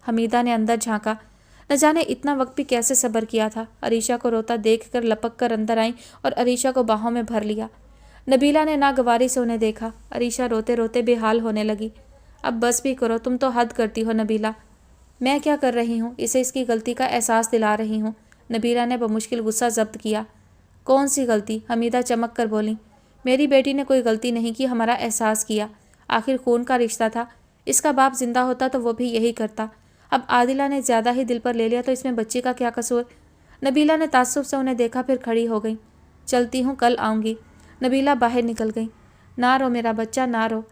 हमीदा ने अंदर झांका। न जाने इतना वक्त भी कैसे सब्र किया था। अरीशा को रोता देख कर लपक कर अंदर आई और अरीशा को बाहों में भर लिया। नबीला ने नागवारी से उन्हें देखा। अरीशा रोते रोते बेहाल होने लगी। अब बस भी करो, तुम तो हद करती हो नबीला। मैं क्या कर रही हूँ? इसे इसकी गलती का एहसास दिला रही हूँ। नबीला ने बमुश्किल गुस्सा जब्त किया। कौन सी गलती? हमीदा चमक कर बोली। मेरी बेटी ने कोई गलती नहीं की, हमारा एहसास किया। आखिर खून का रिश्ता था। इसका बाप जिंदा होता तो वो भी यही करता। अब आदिला ने ज़्यादा ही दिल पर ले लिया तो इसमें बच्ची का क्या कसूर। नबीला ने ताज्जुब से उन्हें देखा, फिर खड़ी हो गई। चलती हूँ, कल आऊँगी। नबीला बाहर निकल गई। ना रो मेरा बच्चा, ना रो,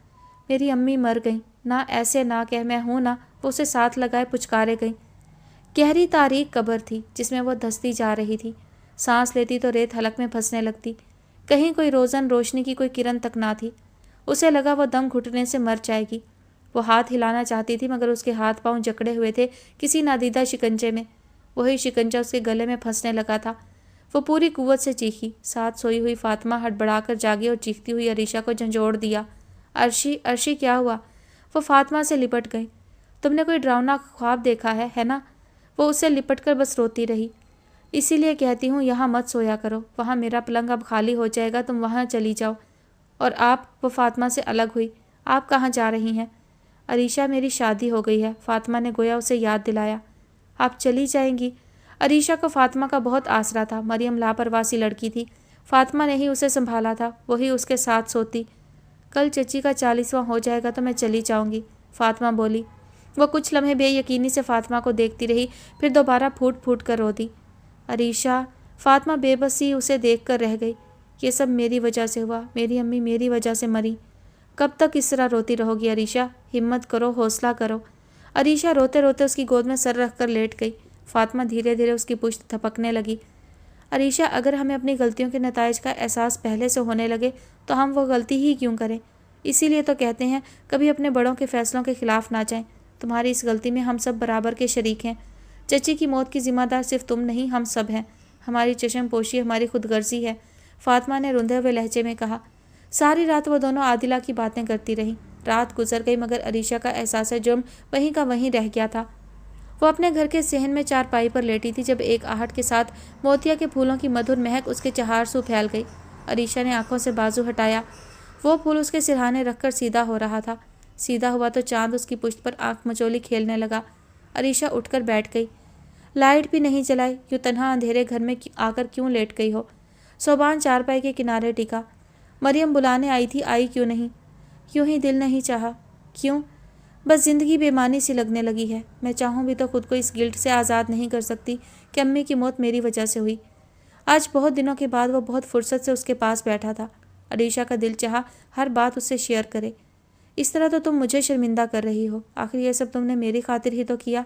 मेरी अम्मी मर गई ना, ऐसे ना कह, मैं हूँ ना। वो उसे साथ लगाए पुचकारे गई। गहरी तारीक कब्र थी जिसमें वो धंसती जा रही थी। सांस लेती तो रेत हलक में फंसने लगती। कहीं कोई रोज़न रोशनी की कोई किरण तक ना थी। उसे लगा वो दम घुटने से मर जाएगी। वो हाथ हिलाना चाहती थी मगर उसके हाथ पांव जकड़े हुए थे किसी नादीदा शिकंजे में। वही शिकंजा उसके गले में फंसने लगा था। वो पूरी कुव्वत से चीखी। साथ सोई हुई फातिमा हड़बड़ाकर जागी और चीखती हुई अरीशा को झंझोड़ दिया। अर्शी, अर्शी क्या हुआ? वो फातिमा से लिपट गई। तुमने कोई डरावना ख्वाब देखा है ना? वो उससे लिपट कर बस रोती रही। इसीलिए कहती हूँ यहाँ मत सोया करो, वहाँ मेरा पलंग अब खाली हो जाएगा, तुम वहाँ चली जाओ। और आप? वो फातिमा से अलग हुई। आप कहाँ जा रही हैं? अरीशा, मेरी शादी हो गई है, फातिमा ने गोया उसे याद दिलाया। आप चली जाएंगी? अरीशा को फातिमा का बहुत आसरा था। मरियम लापरवाह सी लड़की थी। फातिमा ने ही उसे संभाला था, वही उसके साथ सोती। कल चची का 40वां हो जाएगा तो मैं चली जाऊंगी, फातिमा बोली। वो कुछ लम्हे बेयकीनी से फातिमा को देखती रही, फिर दोबारा फूट फूट कर रो दी। अरीशा, फातिमा बेबसी उसे देख कर रह गई। ये सब मेरी वजह से हुआ, मेरी अम्मी मेरी वजह से मरी। कब तक इस तरह रोती रहोगी अरीशा? हिम्मत करो, हौसला करो। अरीशा रोते रोते उसकी गोद में सर रख कर लेट गई। फातिमा धीरे धीरे उसकी पुश्त थपकने लगी। अरीशा, अगर हमें अपनी गलतियों के नताइज का एहसास पहले से होने लगे तो हम वो गलती ही क्यों करें? इसीलिए तो कहते हैं कभी अपने बड़ों के फैसलों के खिलाफ ना जाएं। तुम्हारी इस गलती में हम सब बराबर के शरीक हैं। चची की मौत की जिम्मेदार सिर्फ तुम नहीं, हम सब हैं। हमारी चश्म पोशी हमारी खुदगर्जी है, फातिमा ने रुंधे हुए लहजे में कहा। सारी रात वो दोनों आदिला की बातें करती रहीं। रात गुजर गई मगर अरीशा का एहसास जुर्म वहीं का वहीं रह गया था। वो अपने घर के सेहन में चारपाई पर लेटी थी जब एक आहट के साथ मोतिया के फूलों की मधुर महक उसके चहारसू फैल गई। अरीशा ने आंखों से बाजू हटाया। वो फूल उसके सिरहाने रखकर सीधा हो रहा था। सीधा हुआ तो चांद उसकी पुश्त पर आंख मचोली खेलने लगा। अरीशा उठकर बैठ गई। लाइट भी नहीं जलाई, यूँ तन्हा अंधेरे घर में आकर क्यों लेट गई हो? सोबान चारपाई के किनारे टिका। मरियम बुलाने आई थी, आई क्यों नहीं? यूँ ही दिल नहीं चाहा। क्यों? बस ज़िंदगी बेमानी सी लगने लगी है। मैं चाहूँ भी तो खुद को इस गिल्ट से आज़ाद नहीं कर सकती कि अम्मी की मौत मेरी वजह से हुई। आज बहुत दिनों के बाद वो बहुत फुर्सत से उसके पास बैठा था। अरीशा का दिल चाहा हर बात उससे शेयर करे। इस तरह तो तुम मुझे शर्मिंदा कर रही हो। आखिर ये सब तुमने मेरी खातिर ही तो किया।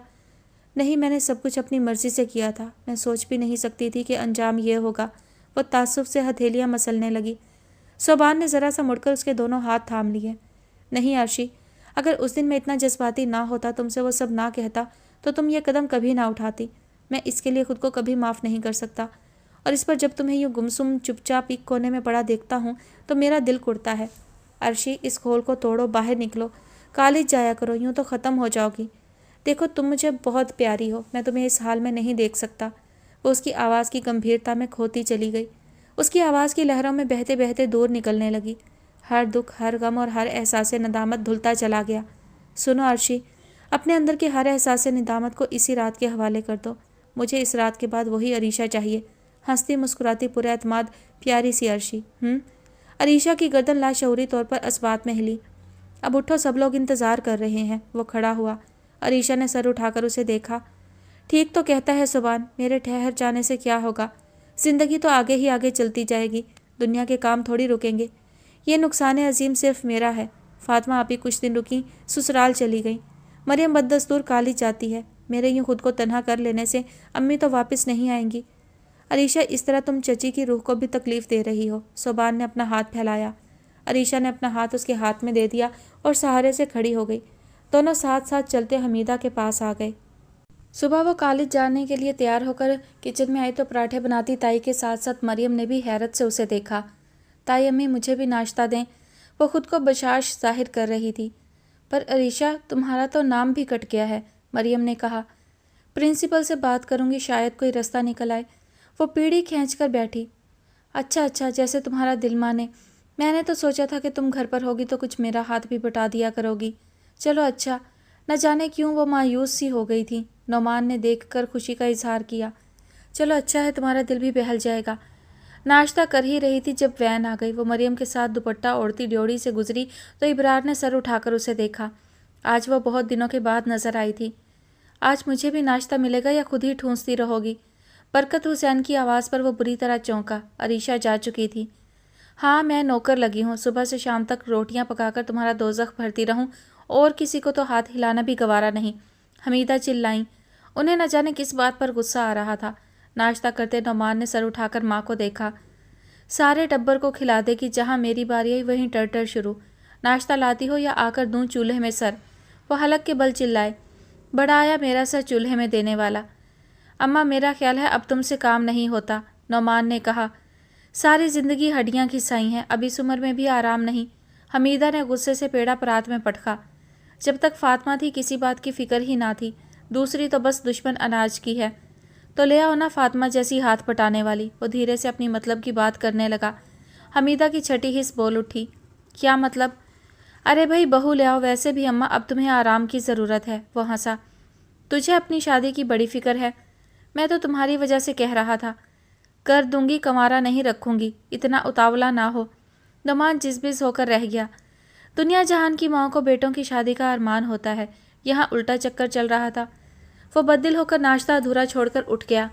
नहीं, मैंने सब कुछ अपनी मर्जी से किया था। मैं सोच भी नहीं सकती थी कि अंजाम ये होगा। वो तासुफ से हथेलियाँ मसलने लगी। सोबान ने ज़रा सा मुड़कर उसके दोनों हाथ थाम लिए। नहीं अर्शी, अगर उस दिन मैं इतना जज्बाती ना होता, तुमसे वो सब ना कहता, तो तुम ये कदम कभी ना उठाती। मैं इसके लिए खुद को कभी माफ़ नहीं कर सकता। और इस पर जब तुम्हें यूँ गुमसुम चुपचाप एक कोने में पड़ा देखता हूँ तो मेरा दिल कुड़ता है। अर्शी, इस खोल को तोड़ो, बाहर निकलो, कॉलेज जाया करो, यूँ तो ख़त्म हो जाओगी। देखो, तुम मुझे बहुत प्यारी हो, मैं तुम्हें इस हाल में नहीं देख सकता। वो उसकी आवाज़ की गंभीरता में खोती चली गई। उसकी आवाज़ की लहरों में बहते बहते दूर निकलने लगी। हर दुख, हर गम और हर एहसास नदामत धुलता चला गया। सुनो अर्शी, अपने अंदर के हर एहसास नदामत को इसी रात के हवाले कर दो। मुझे इस रात के बाद वही अरीशा चाहिए, हंसती मुस्कुराती पुरएतमाद प्यारी सी अर्शी। अरीशा की गर्दन लाशऊरी तौर पर अस्बात में हिली। अब उठो, सब लोग इंतज़ार कर रहे हैं। वो खड़ा हुआ। अरीशा ने सर उठाकर उसे देखा। ठीक तो कहता है सुबान, मेरे ठहर जाने से क्या होगा? ज़िंदगी तो आगे ही आगे चलती जाएगी, दुनिया के काम थोड़ी रुकेंगे। ये नुकसान अजीम सिर्फ मेरा है। फातिमा आप ही कुछ दिन रुकी, ससुराल चली गई। मरियम बददस्तूर कॉलेज जाती है। मेरे यूँ खुद को तन्हा कर लेने से अम्मी तो वापस नहीं आएंगी। अरीशा, इस तरह तुम चची की रूह को भी तकलीफ़ दे रही हो। सोबान ने अपना हाथ फैलाया। अरीशा ने अपना हाथ उसके हाथ में दे दिया और सहारे से खड़ी हो गई। दोनों साथ साथ चलते हमीदा के पास आ गए। सुबह वो कॉलेज जाने के लिए तैयार होकर किचन में आई तो पराठे बनाती ताई के साथ साथ मरियम ने भी हैरत से उसे देखा। ताई अम्मी, मुझे भी नाश्ता दें। वो खुद को बशाश जाहिर कर रही थी। पर अरीशा, तुम्हारा तो नाम भी कट गया है, मरियम ने कहा। प्रिंसिपल से बात करूंगी, शायद कोई रास्ता निकल आए। वो पीढ़ी खींच कर बैठी। अच्छा अच्छा, जैसे तुम्हारा दिल माने। मैंने तो सोचा था कि तुम घर पर होगी तो कुछ मेरा हाथ भी बटा दिया करोगी। चलो अच्छा। न जाने क्यों वो मायूस सी हो गई थी। नौमान ने देखकर खुशी का इजहार किया। चलो अच्छा है, तुम्हारा दिल भी बहल जाएगा। नाश्ता कर ही रही थी जब वैन आ गई। वो मरियम के साथ दुपट्टा ओढ़ती ड्योढ़ी से गुजरी तो इब्रार ने सर उठाकर उसे देखा। आज वो बहुत दिनों के बाद नजर आई थी। आज मुझे भी नाश्ता मिलेगा या खुद ही ठूंसती रहोगी? बरकत हुसैन की आवाज़ पर वो बुरी तरह चौंका। अरीशा जा चुकी थी। हाँ, मैं नौकर लगी हूँ, सुबह से शाम तक रोटियाँ पकाकर तुम्हारा दोज़ख भरती रहूँ और किसी को तो हाथ हिलाना भी गवारा नहीं। हमीदा चिल्लाईं। उन्हें न जाने किस बात पर गुस्सा आ रहा था। नाश्ता करते नौमान ने सर उठाकर माँ को देखा। सारे टब्बर को खिला दे कि जहाँ मेरी बारी आई वहीं टर शुरू। नाश्ता लाती हो या आकर दूँ चूल्हे में सर? वो हलक के बल चिल्लाए। बड़ा आया मेरा सर चूल्हे में देने वाला। अम्मा, मेरा ख्याल है अब तुमसे काम नहीं होता, नौमान ने कहा। सारी ज़िंदगी हड्डियाँ घिसाई हैं, अब इस उम्र में भी आराम नहीं। हमीदा ने गुस्से से पेड़ा परात में पटका। जब तक फातिमा थी किसी बात की फिक्र ही ना थी, दूसरी तो बस दुश्मन अनाज की है। तो ले आओ ना फातिमा जैसी हाथ पटाने वाली। वो धीरे से अपनी मतलब की बात करने लगा। हमीदा की छठी हिस्स बोल उठी। क्या मतलब? अरे भाई बहू ले आओ, वैसे भी अम्मा अब तुम्हें आराम की ज़रूरत है। वो हंसा। तुझे अपनी शादी की बड़ी फिक्र है? मैं तो तुम्हारी वजह से कह रहा था। कर दूंगी, कंवारा नहीं रखूंगी, इतना उतावला ना हो। नुमान जिसबिस होकर रह गया। दुनिया जहान की माँ को बेटों की शादी का अरमान होता है, यहाँ उल्टा चक्कर चल रहा था। वो बददिल होकर नाश्ता अधूरा छोड़कर उठ गया।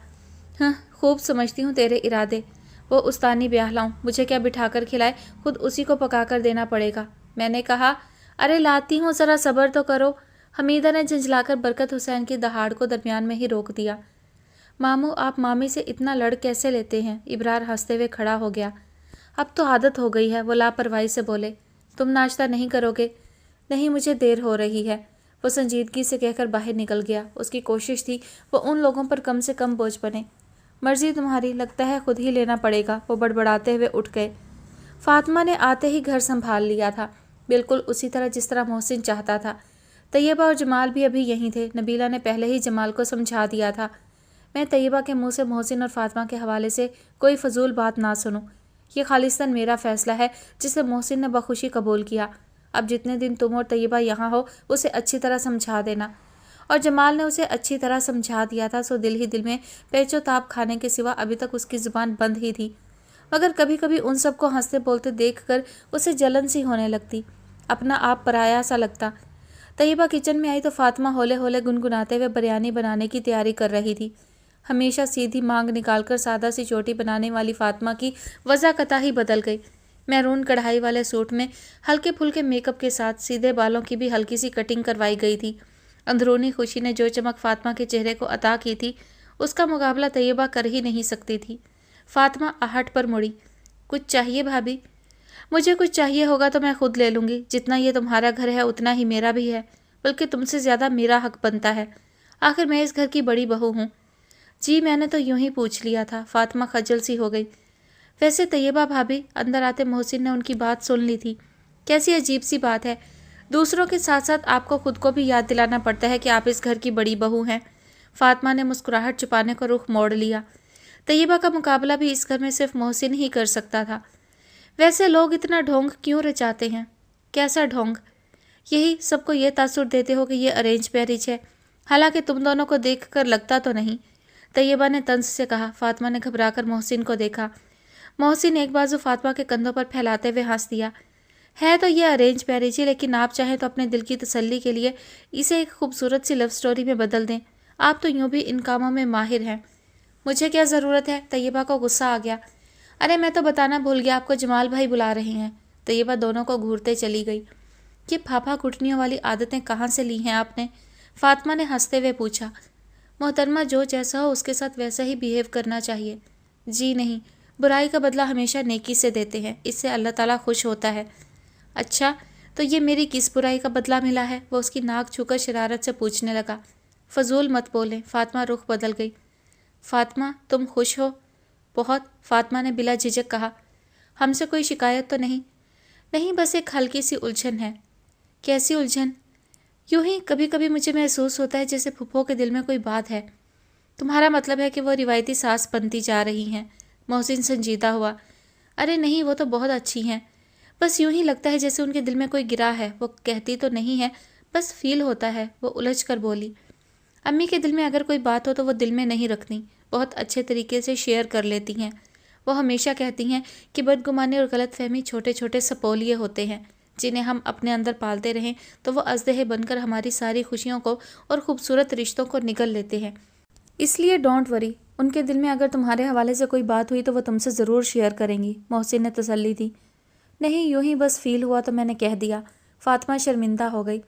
हाँ, खूब समझती हूँ तेरे इरादे। वो उस्तानी ब्याह लाऊं, मुझे क्या बिठाकर खिलाए, खुद उसी को पकाकर देना पड़ेगा। मैंने कहा, अरे लाती हूँ, ज़रा सब्र तो करो। हमीदा ने झंझलाकर बरकत हुसैन की दहाड़ को दरमियान में ही रोक दिया। मामू, आप मामी से इतना लड़ कैसे लेते हैं? इब्रार हंसते हुए खड़ा हो गया। अब तो आदत हो गई है, वो लापरवाही से बोले। तुम नाश्ता नहीं करोगे? नहीं, मुझे देर हो रही है। वो संजीदगी से कहकर बाहर निकल गया। उसकी कोशिश थी वो उन लोगों पर कम से कम बोझ बने। मर्जी तुम्हारी, लगता है खुद ही लेना पड़ेगा। वो बड़बड़ाते हुए उठ गए। फातिमा ने आते ही घर संभाल लिया था, बिल्कुल उसी तरह जिस तरह मोहसिन चाहता था। तैयबा और जमाल भी अभी यहीं थे। नबीला ने पहले ही जमाल को समझा दिया था, मैं तैयबा के मुंह से मोहसिन और फातिमा के हवाले से कोई फजूल बात ना सुनूं। ये खालिस्तन मेरा फैसला है, जिसे मोहसिन ने बखुशी कबूल किया। अब जितने दिन तुम और तैयबा यहाँ हो, उसे अच्छी तरह समझा देना। और जमाल ने उसे अच्छी तरह समझा दिया था, सो दिल ही दिल में पेचो-ताप खाने के सिवा अभी तक उसकी ज़ुबान बंद ही थी। मगर कभी कभी उन सबको हंसते बोलते देख कर उसे जलन सी होने लगती, अपना आप पराया सा लगता। तैयबा किचन में आई तो फातिमा होले होले गुनगुनाते हुए बिरयानी बनाने की तैयारी कर रही थी। हमेशा सीधी मांग निकालकर सादा सी चोटी बनाने वाली फातिमा की वज़ाकता ही बदल गई। मैरून कढ़ाई वाले सूट में हल्के फुल्के मेकअप के साथ सीधे बालों की भी हल्की सी कटिंग करवाई गई थी। अंदरूनी खुशी ने जो चमक फातिमा के चेहरे को अता की थी, उसका मुकाबला तैयबा कर ही नहीं सकती थी। फातिमा आहट पर मुड़ी। कुछ चाहिए भाभी? मुझे कुछ चाहिए होगा तो मैं खुद ले लूँगी। जितना ये तुम्हारा घर है उतना ही मेरा भी है, बल्कि तुमसे ज़्यादा मेरा हक बनता है। आखिर मैं इस घर की बड़ी बहू हूँ। जी, मैंने तो यूं ही पूछ लिया था। फातिमा खजल सी हो गई। वैसे तैयबा भाभी, अंदर आते मोहसिन ने उनकी बात सुन ली थी। कैसी अजीब सी बात है, दूसरों के साथ साथ आपको खुद को भी याद दिलाना पड़ता है कि आप इस घर की बड़ी बहू हैं। फातिमा ने मुस्कुराहट छुपाने का रुख मोड़ लिया। तैयबा का मुकाबला भी इस घर में सिर्फ मोहसिन ही कर सकता था। वैसे लोग इतना ढोंग क्यों रचाते हैं? कैसा ढोंग? यही सबको ये तासुर देते हो कि ये अरेंज मैरिज है, हालांकि तुम दोनों को देखकर लगता तो नहीं। तैयबा ने तंज से कहा। फातिमा ने घबराकर मोहसिन को देखा। मोहसिन एक बाजू फातिमा के कंधों पर फैलाते हुए हंस दिया। है तो ये अरेंज मैरिज ही, लेकिन आप चाहें तो अपने दिल की तसल्ली के लिए इसे एक खूबसूरत सी लव स्टोरी में बदल दें। आप तो यूं भी इन कामों में माहिर हैं। मुझे क्या ज़रूरत है? तैयबा को गुस्सा आ गया। अरे मैं तो बताना भूल गया, आपको जमाल भाई बुला रहे हैं। तैयबा दोनों को घूरते चली गई। ये फाफा कुटनियों वाली आदतें कहाँ से ली हैं आपने? फातिमा ने हंसते हुए पूछा। मोहतरमा, जो जैसा हो उसके साथ वैसा ही बिहेव करना चाहिए। जी नहीं, बुराई का बदला हमेशा नेकी से देते हैं, इससे अल्लाह ताला खुश होता है। अच्छा, तो ये मेरी किस बुराई का बदला मिला है? वो उसकी नाक छूकर शरारत से पूछने लगा। फजूल मत बोलें। फातिमा रुख बदल गई। फातिमा, तुम खुश हो? बहुत, फातिमा ने बिला झिझक कहा। हमसे कोई शिकायत तो नहीं? नहीं, बस एक हल्की सी उलझन है। कैसी उलझन? यूं ही कभी कभी मुझे महसूस होता है जैसे फूफो के दिल में कोई बात है। तुम्हारा मतलब है कि वो रिवायती सास बनती जा रही हैं? मोहसिन संजीदा हुआ। अरे नहीं, वो तो बहुत अच्छी हैं, बस यूं ही लगता है जैसे उनके दिल में कोई गिरा है। वो कहती तो नहीं है, बस फील होता है। वो उलझ कर बोली। अम्मी के दिल में अगर कोई बात हो तो वो दिल में नहीं रखती, बहुत अच्छे तरीके से शेयर कर लेती हैं। वो हमेशा कहती हैं कि बदगुमानी और गलतफहमी छोटे छोटे सपोलिए होते हैं, جنہیں ہم اپنے اندر پالتے رہیں تو وہ اژدہے بن کر ہماری ساری خوشیوں کو اور خوبصورت رشتوں کو نگل لیتے ہیں۔ اس لیے ڈونٹ وری، ان کے دل میں اگر تمہارے حوالے سے کوئی بات ہوئی تو وہ تم سے ضرور شیئر کریں گی، محسن نے تسلی دی۔ نہیں، یوں ہی بس فیل ہوا تو میں نے کہہ دیا۔ فاطمہ شرمندہ ہو گئی۔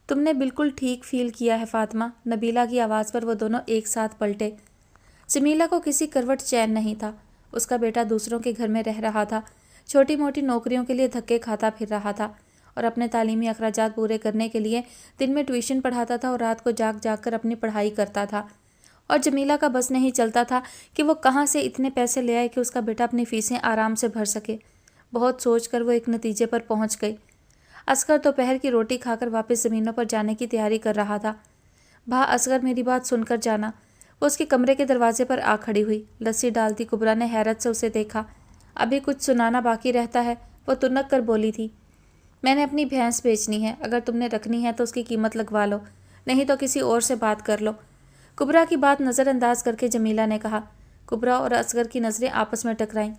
تم نے بالکل ٹھیک فیل کیا ہے فاطمہ، نبیلہ کی آواز پر وہ دونوں ایک ساتھ پلٹے۔ جمیلہ کو کسی کروٹ چین نہیں تھا۔ اس کا بیٹا دوسروں کے گھر میں رہ رہا تھا، چھوٹی موٹی نوکریوں کے لیے دھکے کھاتا پھر رہا تھا اور اپنے تعلیمی اخراجات پورے کرنے کے لیے دن میں ٹیوشن پڑھاتا تھا اور رات کو جاگ جاگ کر اپنی پڑھائی کرتا تھا۔ اور جمیلہ کا بس نہیں چلتا تھا کہ وہ کہاں سے اتنے پیسے لے آئے کہ اس کا بیٹا اپنی فیسیں آرام سے بھر سکے۔ بہت سوچ کر وہ ایک نتیجے پر پہنچ گئی۔ اصغر دوپہر کی روٹی کھا کر واپس زمینوں پر جانے کی تیاری کر رہا تھا۔ بھا اصغر، میری بات سن کر جانا۔ وہ اس کے کمرے کے دروازے پر آ کھڑی ہوئی۔ لسی ڈالتی کبرا نے حیرت سے اسے دیکھا۔ ابھی کچھ سنانا باقی رہتا ہے، وہ تنک کر بولی تھی۔ میں نے اپنی بھینس بیچنی ہے، اگر تم نے رکھنی ہے تو اس کی قیمت لگوا لو، نہیں تو کسی اور سے بات کر لو، کبرا کی بات نظر انداز کر کے جمیلہ نے کہا۔ کبرا اور اصغر کی نظریں آپس میں ٹکرائیں۔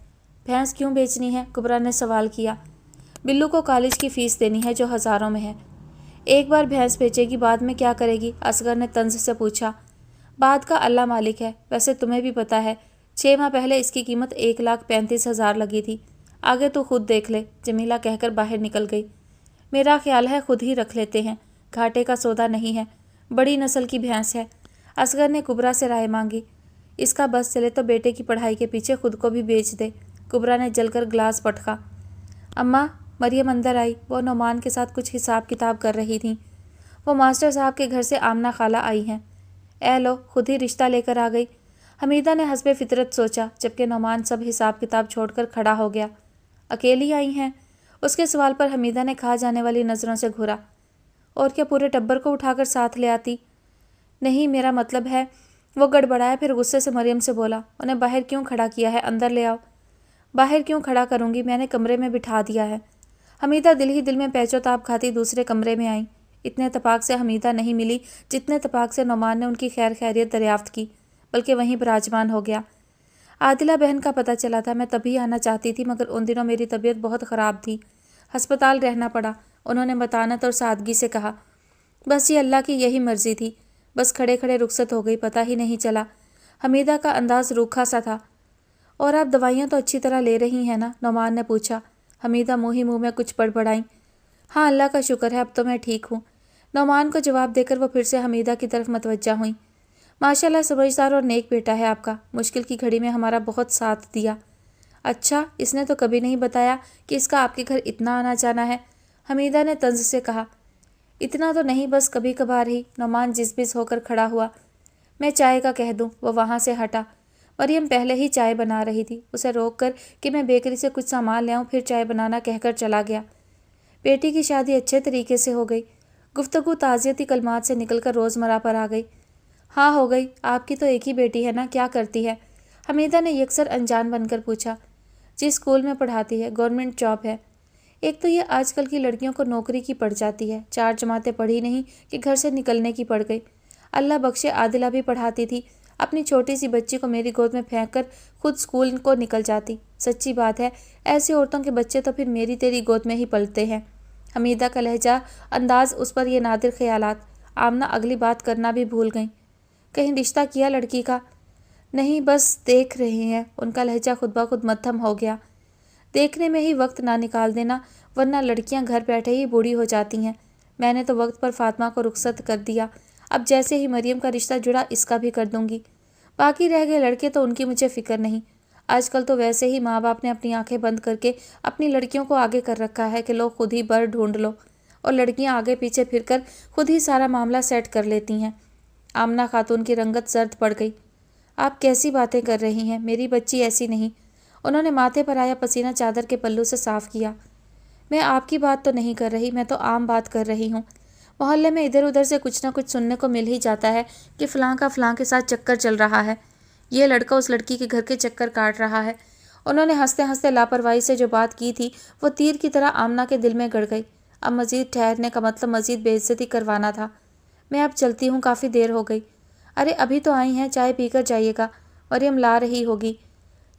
بھینس کیوں بیچنی ہے؟ کبرا نے سوال کیا۔ بلو کو کالج کی فیس دینی ہے جو ہزاروں میں ہے۔ ایک بار بھینس بیچے گی، بعد میں کیا کرے گی؟ اصغر نے طنز سے پوچھا۔ بعد کا اللہ مالک ہے، ویسے تمہیں بھی پتہ ہے 6 ماہ پہلے اس کی قیمت 1,35,000 لگی تھی۔ آگے تو خود دیکھ لے، جمیلہ کہہ کر باہر نکل گئی۔ میرا خیال ہے خود ہی رکھ لیتے ہیں، گھاٹے کا سودا نہیں ہے، بڑی نسل کی بھینس ہے۔ اصغر نے کبرا سے رائے مانگی۔ اس کا بس چلے تو بیٹے کی پڑھائی کے پیچھے خود کو بھی بیچ دے۔ کبرا نے جل کر گلاس پٹکا۔ اماں، مریم اندر آئی۔ وہ نعمان کے ساتھ کچھ حساب کتاب کر رہی تھیں۔ وہ ماسٹر صاحب کے گھر سے آمنہ خالہ آئی ہیں۔ اے لو، خود ہی رشتہ لے کر آ گئی، حمیدہ نے حسب فطرت سوچا، جبکہ نعمان سب حساب کتاب چھوڑ کر کھڑا ہو گیا۔ اکیلی آئی ہیں؟ اس کے سوال پر حمیدہ نے کھا جانے والی نظروں سے گھورا۔ اور کیا پورے ٹبر کو اٹھا کر ساتھ لے آتی؟ نہیں، میرا مطلب ہے۔ وہ گڑبڑایا، پھر غصے سے مریم سے بولا، انہیں باہر کیوں کھڑا کیا ہے؟ اندر لے آؤ۔ باہر کیوں کھڑا کروں گی؟ میں نے کمرے میں بٹھا دیا ہے۔ حمیدہ دل ہی دل میں پیچ و تاب کھاتی دوسرے کمرے میں آئیں۔ اتنے اتفاق سے حمیدہ نہیں ملی جتنے اتفاق سے نعمان نے ان کی خیر خیریت دریافت کی، بلکہ وہیں براجمان ہو گیا۔ عادلہ بہن کا پتہ چلا تھا، میں تبھی آنا چاہتی تھی مگر ان دنوں میری طبیعت بہت خراب تھی، ہسپتال رہنا پڑا، انہوں نے متانت اور سادگی سے کہا۔ بس یہ اللہ کی یہی مرضی تھی، بس کھڑے کھڑے رخصت ہو گئی، پتہ ہی نہیں چلا۔ حمیدہ کا انداز روکھا سا تھا۔ اور آپ دوائیاں تو اچھی طرح لے رہی ہیں نا؟ نعمان نے پوچھا۔ حمیدہ منہ ہی منہ میں کچھ بڑبڑائیں۔ ہاں، اللہ کا شکر ہے، اب تو میں ٹھیک ہوں۔ نعمان کو جواب دے کر وہ پھر سے حمیدہ کی طرف متوجہ ہوئیں۔ ماشاءاللہ سمجھدار اور نیک بیٹا ہے آپ کا، مشکل کی گھڑی میں ہمارا بہت ساتھ دیا۔ اچھا، اس نے تو کبھی نہیں بتایا کہ اس کا آپ کے گھر اتنا آنا جانا ہے، حمیدہ نے طنز سے کہا۔ اتنا تو نہیں، بس کبھی کبھار ہی، نعمان جزبز ہو کر کھڑا ہوا۔ میں چائے کا کہہ دوں؟ وہ وہاں سے ہٹا۔ مریم پہلے ہی چائے بنا رہی تھی، اسے روک کر کہ میں بیکری سے کچھ سامان لے آؤں، پھر چائے بنانا کہہ کر چلا گیا۔ بیٹی کی شادی اچھے طریقے سے ہو گئی؟ گفتگو تعزیتی کلمات سے نکل کر روزمرہ پر آ گئی۔ ہاں، ہو گئی۔ آپ کی تو ایک ہی بیٹی ہے نا، کیا کرتی ہے؟ حمیدہ نے یکسر انجان بن کر پوچھا۔ جس اسکول میں پڑھاتی ہے، گورنمنٹ جاب ہے۔ ایک تو یہ آج کل کی لڑکیوں کو نوکری کی پڑ جاتی ہے، 4 جماعتیں پڑھی نہیں کہ گھر سے نکلنے کی پڑ گئی۔ اللہ بخشے، عادلہ بھی پڑھاتی تھی، اپنی چھوٹی سی بچی کو میری گود میں پھینک کر خود اسکول کو نکل جاتی۔ سچی بات ہے، ایسی عورتوں کے بچے تو پھر میری تیری گود میں ہی پلتے ہیں۔ حمیدہ کا لہجہ انداز، اس پر یہ نادر خیالات۔ آمنہ اگلی بات کرنا بھی بھول گئیں۔ کہیں رشتہ کیا لڑکی کا؟ نہیں، بس دیکھ رہے ہیں۔ ان کا لہجہ خود بخود مدھم ہو گیا۔ دیکھنے میں ہی وقت نہ نکال دینا، ورنہ لڑکیاں گھر بیٹھے ہی بوڑھی ہو جاتی ہیں۔ میں نے تو وقت پر فاطمہ کو رخصت کر دیا، اب جیسے ہی مریم کا رشتہ جڑا اس کا بھی کر دوں گی۔ باقی رہ گئے لڑکے تو ان کی مجھے فکر نہیں۔ آج کل تو ویسے ہی ماں باپ نے اپنی آنکھیں بند کر کے اپنی لڑکیوں کو آگے کر رکھا ہے کہ لوگ خود ہی بر ڈھونڈ لو، اور لڑکیاں آگے پیچھے پھر کر خود ہی سارا معاملہ سیٹ کر لیتی ہیں۔ آمنہ خاتون کی رنگت زرد پڑ گئی۔ آپ کیسی باتیں کر رہی ہیں؟ میری بچی ایسی نہیں۔ انہوں نے ماتھے پر آیا پسینہ چادر کے پلو سے صاف کیا۔ میں آپ کی بات تو نہیں کر رہی، میں تو عام بات کر رہی ہوں۔ محلے میں ادھر ادھر سے کچھ نہ کچھ سننے کو مل ہی جاتا ہے کہ فلاں کا فلاں کے ساتھ چکر چل رہا ہے، یہ لڑکا اس لڑکی کے گھر کے چکر کاٹ رہا ہے۔ انہوں نے ہنستے ہنستے لاپرواہی سے جو بات کی تھی وہ تیر کی طرح آمنہ کے دل میں گڑ گئی۔ اب مزید ٹھہرنے کا مطلب مزید بے عزتی کروانا تھا۔ میں اب چلتی ہوں، کافی دیر ہو گئی۔ ارے ابھی تو آئی ہیں، چائے پی کر جائیے گا، مریم لا رہی ہوگی۔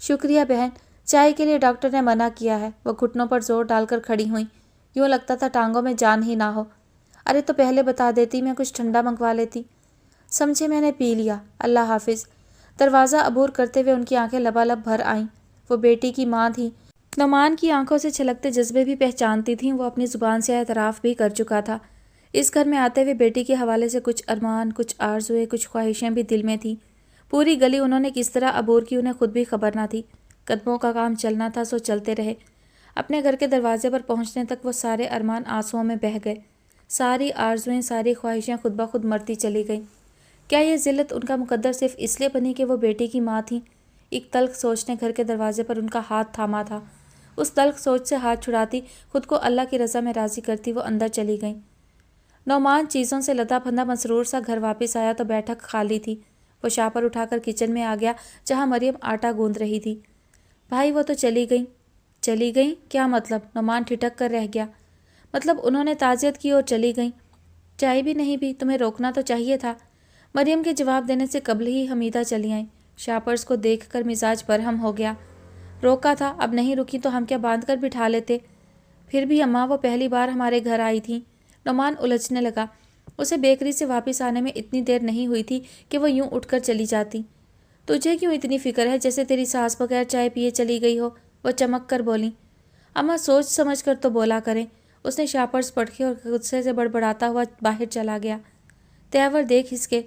شکریہ بہن، چائے کے لیے ڈاکٹر نے منع کیا ہے۔ وہ گھٹنوں پر زور ڈال کر کھڑی ہوئیں۔ यूँ लगता था टांगों में जान ही ना हो। अरे तो पहले बता देती, मैं कुछ ठंडा मंगवा लेती। समझे, मैंने पी लिया, अल्लाह हाफिज। दरवाज़ा अबूर करते हुए उनकी आंखें लबालब भर आईं। वो बेटी की माँ थी। नोमान की आंखों से छलकते जज्बे भी पहचानती थीं। वो अपनी ज़ुबान से एतराफ़ भी कर चुका था। इस घर में आते हुए बेटी के हवाले से कुछ अरमान, कुछ आरज़ुएं, कुछ ख्वाहिशें भी दिल में थीं। पूरी गली उन्होंने किस तरह अबूर की, उन्हें खुद भी खबर ना थी। कदमों का काम चलना था, सो चलते रहे। अपने घर के दरवाजे पर पहुंचने तक वो सारे अरमान आंसुओं में बह गए। सारी आरज़ुएं, सारी ख्वाहिशें खुद ब खुद मरती चली गईं। क्या ये ज़िल्लत उनका मुकद्दर सिर्फ इसलिए बनी कि वो बेटी की माँ थीं? एक तल्ख सोच ने घर के दरवाजे पर उनका हाथ थामा था। उस तल्ख सोच से हाथ छुड़ाती, खुद को अल्लाह की रज़ा में राज़ी करती वो अंदर चली गईं। नौमान चीज़ों से लदा फंदा मसरूर सा घर वापस आया तो बैठक खाली थी। वो शापर उठाकर किचन में आ गया, जहाँ मरियम आटा गूंद रही थी। भाई, वो तो चली गई। चली गई? क्या मतलब? नौमान ठिठक कर रह गया। मतलब उन्होंने ताज़ियत की और चली गई। चाय भी नहीं पी? तुम्हें रोकना तो चाहिए था। मरियम के जवाब देने से कबल ही हमीदा चली आईं। शापर्स को देखकर मिजाज बरहम हो गया। रोका था, अब नहीं रुकी तो हम क्या बांध कर बिठा लेते? फिर भी अम्मा, वो पहली बार हमारे घर आई थी। नौमान उलझने लगा। उसे बेकरी से वापस आने में इतनी देर नहीं हुई थी कि वो यूं उठकर चली जाती। तुझे क्यों इतनी फिक्र है, जैसे तेरी सास बगैर चाय पिए चली गई हो? वो चमक कर बोली। अम्मा, सोच समझ कर तो बोला करें। उसने शापर्स पटके और गुस्से से बड़बड़ाता हुआ बाहर चला गया। तेवर देख इसके,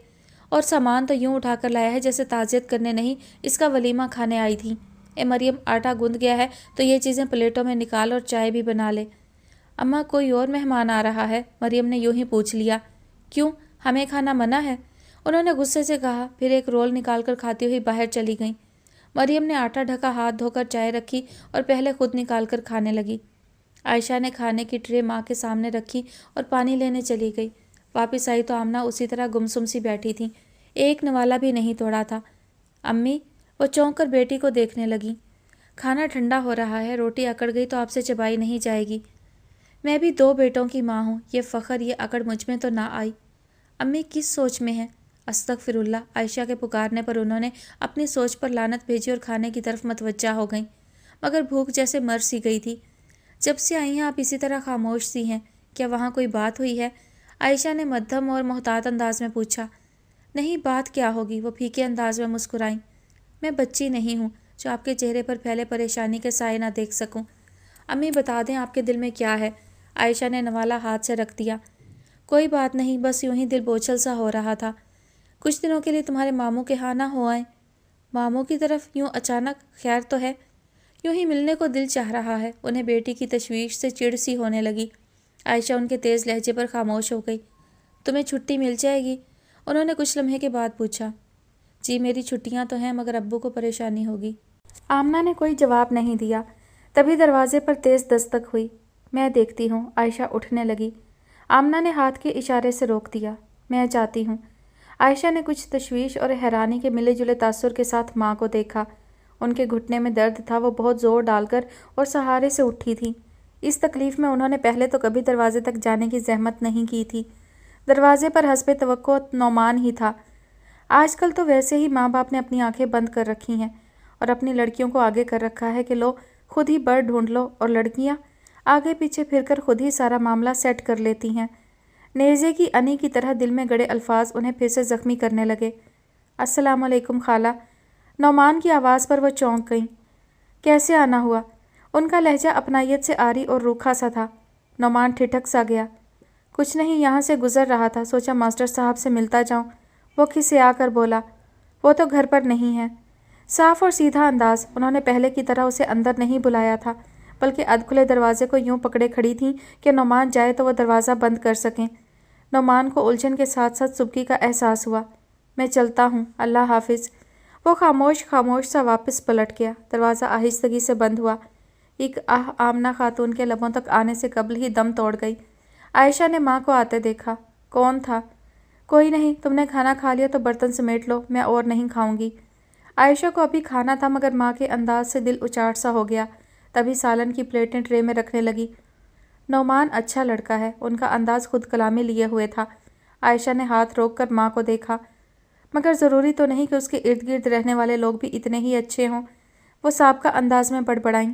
और सामान तो यूं उठाकर लाया है जैसे ताज़ियत करने नहीं, इसका वलीमा खाने आई थी। ए मरियम, आटा गूंद गया है तो ये चीज़ें प्लेटों में निकाल और चाय भी बना ले। अम्मा, कोई और मेहमान आ रहा है? मरियम ने यूं ही पूछ लिया। क्यों, हमें खाना मना है? उन्होंने गुस्से से कहा। फिर एक रोल निकालकर खाती हुई बाहर चली गईं। मरियम ने आटा ढका हाथ धोकर चाय रखी और पहले खुद निकालकर खाने लगी। आयशा ने खाने की ट्रे माँ के सामने रखी और पानी लेने चली गई। वापस आई तो आमना उसी तरह गुमसुम सी बैठी थी। एक नवाला भी नहीं तोड़ा था। अम्मी, वो चौंक कर बेटी को देखने लगी। खाना ठंडा हो रहा है, रोटी अकड़ गई तो आपसे चबाई नहीं जाएगी। मैं भी 2 बेटों की माँ हूँ, ये फ़ख्र, ये अकड़ मुझ में तो ना आई। अम्मी किस सोच में है? अस्तगफिरुल्लाह। आयशा के पुकारने पर उन्होंने अपनी सोच पर लानत भेजी और खाने की तरफ मतवज्जा हो गईं, मगर भूख जैसे मर सी गई थी। जब से आई हैं आप इसी तरह खामोश सी हैं, क्या वहाँ कोई बात हुई है? आयशा ने मध्यम और मोहतात अंदाज में पूछा। नहीं, बात क्या होगी? वो फीके अंदाज में मुस्कुराईं। मैं बच्ची नहीं हूँ जो आपके चेहरे पर फैले परेशानी के साए ना देख सकूँ। अम्मी, बता दें आपके दिल में क्या है? आयशा ने नवाला हाथ से रख दिया। कोई बात नहीं, बस यूं ही दिल बोझल सा हो रहा था। कुछ दिनों के लिए तुम्हारे मामू के यहाँ ना हो आए? मामू की तरफ यूं अचानक? खैर तो है? यूं ही मिलने को दिल चाह रहा है। उन्हें बेटी की तशवीश से चिढ़ सी होने लगी। आयशा उनके तेज़ लहजे पर खामोश हो गई। तुम्हें छुट्टी मिल जाएगी? उन्होंने कुछ लम्हे के बाद पूछा। जी, मेरी छुट्टियां तो हैं, मगर अब्बू को परेशानी होगी। आमना ने कोई जवाब नहीं दिया। तभी दरवाजे पर तेज़ दस्तक हुई। मैं देखती हूँ। आयशा उठने लगी। आमना ने हाथ के इशारे से रोक दिया। मैं जाती हूँ। आयशा ने कुछ तशवीश और हैरानी के मिले जुले तासुर के साथ माँ को देखा। उनके घुटने में दर्द था। वो बहुत ज़ोर डालकर और सहारे से उठी थी। इस तकलीफ़ में उन्होंने पहले तो कभी दरवाजे तक जाने की जहमत नहीं की थी। दरवाजे पर हस्बे तवक्को नौमान ही था। आजकल तो वैसे ही माँ बाप ने अपनी आंखें बंद कर रखी हैं और अपनी लड़कियों को आगे कर रखा है कि लो खुद ही बर ढूंढ लो, और लड़कियाँ आगे पीछे फिरकर खुद ही सारा मामला सेट कर लेती हैं। नेज़े की अनी की तरह दिल में गड़े अल्फाज उन्हें फिर से ज़ख्मी करने लगे। अस्सलाम वालेकुम खाला। नौमान की आवाज़ पर वह चौंक गईं। कैसे आना हुआ? उनका लहजा अपनायत से आरी और रूखा सा था। नौमान ठिठक सा गया। कुछ नहीं, यहाँ से गुजर रहा था, सोचा मास्टर साहब से मिलता जाऊँ। वो खिसे आकर बोला। वो तो घर पर नहीं है। साफ और सीधा अंदाज। उन्होंने पहले की तरह उसे अंदर नहीं बुलाया था, बल्कि अधखुले दरवाजे को यूं पकड़े खड़ी थीं कि नौमान जाए तो वह दरवाज़ा बंद कर सकें। नौमान को उलझन के साथ साथ सुबकी का एहसास हुआ। मैं चलता हूँ, अल्लाह हाफिज़। वो खामोश खामोश सा वापस पलट गया। दरवाज़ा आहिस्तगी से बंद हुआ। एक आह आमना खातून के लबों तक आने से कबल ही दम तोड़ गई। आयशा ने माँ को आते देखा। कौन था? कोई नहीं, तुमने खाना खा लिया तो बर्तन समेट लो, मैं और नहीं खाऊंगी। आयशा को अभी खाना था, मगर माँ के अंदाज से दिल उचाट सा हो गया। तभी सालन की प्लेटें ट्रे में रखने लगी। नौमान अच्छा लड़का है, उनका अंदाज खुद कलामी लिए हुए था। आयशा ने हाथ रोक कर माँ को देखा। मगर ज़रूरी तो नहीं कि उसके इर्द गिर्द रहने वाले लोग भी इतने ही अच्छे हों। वो साबका अंदाज में बड़बड़ाईं।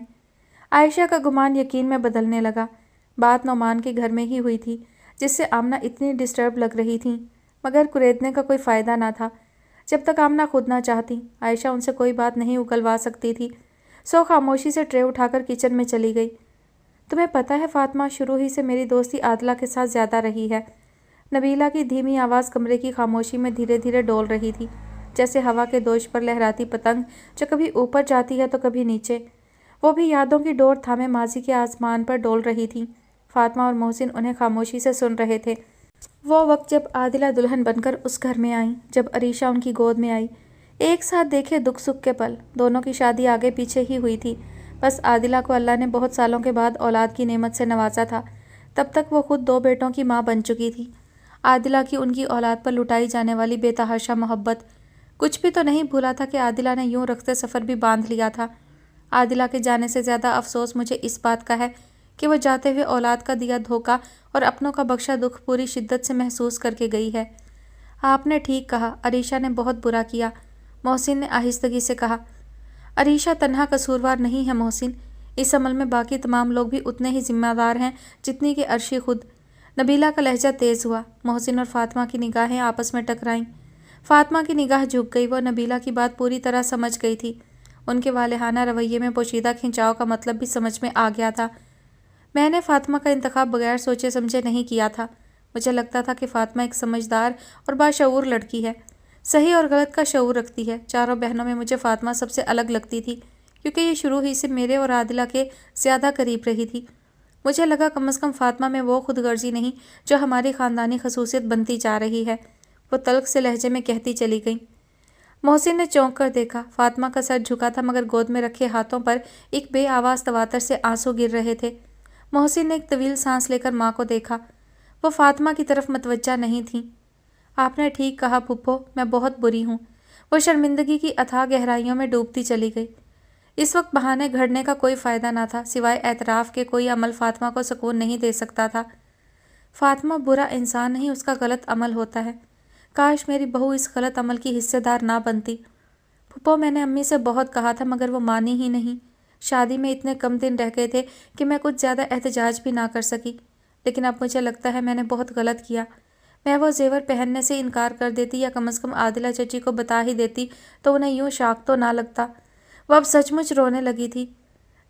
आयशा का गुमान यकीन में बदलने लगा। बात नौमान के घर में ही हुई थी, जिससे आमना इतनी डिस्टर्ब लग रही थी, मगर कुरेदने का कोई फ़ायदा ना था। जब तक आमना खुद ना चाहती, आयशा उनसे कोई बात नहीं उगलवा सकती थी। सो खामोशी से ट्रे उठाकर किचन में चली गई। तुम्हें पता है फातिमा, शुरू ही से मेरी दोस्ती आदिला के साथ ज़्यादा रही है। नबीला की धीमी आवाज़ कमरे की खामोशी में धीरे धीरे डोल रही थी, जैसे हवा के दोष पर लहराती पतंग जो कभी ऊपर जाती है तो कभी नीचे। वो भी यादों की डोर थामे माजी के आसमान पर डोल रही थी। फातिमा और मोहसिन उन्हें खामोशी से सुन रहे थे। वो वक्त जब आदिला दुल्हन बनकर उस घर में आई, जब अरीशा उनकी गोद में आई, एक साथ देखे दुख सुख के पल। दोनों की शादी आगे पीछे ही हुई थी, बस आदिला को अल्लाह ने बहुत सालों के बाद औलाद की नेमत से नवाजा था। तब तक वो खुद 2 बेटों की माँ बन चुकी थी। आदिला की उनकी औलाद पर लुटाई जाने वाली बेतहाशा मोहब्बत, कुछ भी तो नहीं भूला था कि आदिला ने यूं रखते सफ़र भी बांध लिया था। आदिला के जाने से ज़्यादा अफसोस मुझे इस बात का है कि वह जाते हुए औलाद का दिया धोखा और अपनों का बख्शा दुख पूरी शिद्दत से महसूस करके गई है। आपने ठीक कहा, अरीशा ने बहुत बुरा किया, मोहसिन ने आहिस्तगी से कहा। अरीशा तन्हा कसूरवार नहीं है मोहसिन, इस अमल में बाकी तमाम लोग भी उतने ही जिम्मेदार हैं जितनी कि अर्शी खुद। नबीला का लहजा तेज़ हुआ। मोहसिन और फातिमा की निगाहें आपस में टकराईं। फातिमा की निगाह झुक गई। वो नबीला की बात पूरी तरह समझ गई थी। उनके वालेहाना रवैये में पोशीदा खिंचाव का मतलब भी समझ में आ गया था। मैंने फातिमा का इंतखाब बगैर सोचे समझे नहीं किया था। मुझे लगता था कि फातिमा एक समझदार और बाशऊर लड़की है, सही और गलत का शऊर रखती है। चारों बहनों में मुझे फातिमा सबसे अलग लगती थी, क्योंकि ये शुरू ही से मेरे और आदिला के ज़्यादा करीब रही थी। मुझे लगा कम से कम फातिमा में वो खुदगर्जी नहीं जो हमारी ख़ानदानी खसूसियत बनती जा रही है। वो तल्ख से लहजे में कहती चली गई। मोहसिन ने चौंक कर देखा। फातिमा का सर झुका था, मगर गोद में रखे हाथों पर एक बेआवाज़ तवातर से आंसू गिर रहे थे। मोहसिन ने एक तवील सांस लेकर माँ को देखा। वो फातिमा की तरफ मतवज्जा नहीं थी। आपने ठीक कहा फुप्पो, मैं बहुत बुरी हूँ। वो शर्मिंदगी की अथाह गहराइयों में डूबती चली गई। इस वक्त बहाने घड़ने का कोई फ़ायदा ना था, सिवाय एतराफ़ के कोई अमल फातिमा को सुकून नहीं दे सकता था। फातिमा बुरा इंसान नहीं, उसका गलत अमल होता है। काश मेरी बहू इस गलत अमल की हिस्सेदार ना बनती। फुप्पो, मैंने अम्मी से बहुत कहा था, मगर वो मानी ही नहीं। शादी में इतने कम दिन रह गए थे कि मैं कुछ ज़्यादा एहतजाज भी ना कर सकी। लेकिन अब मुझे लगता है मैंने बहुत गलत किया। मैं वो जेवर पहनने से इनकार कर देती, या कम से कम आदिला चची को बता ही देती तो उन्हें यूँ शाक तो ना लगता। वो अब सचमुच रोने लगी थी।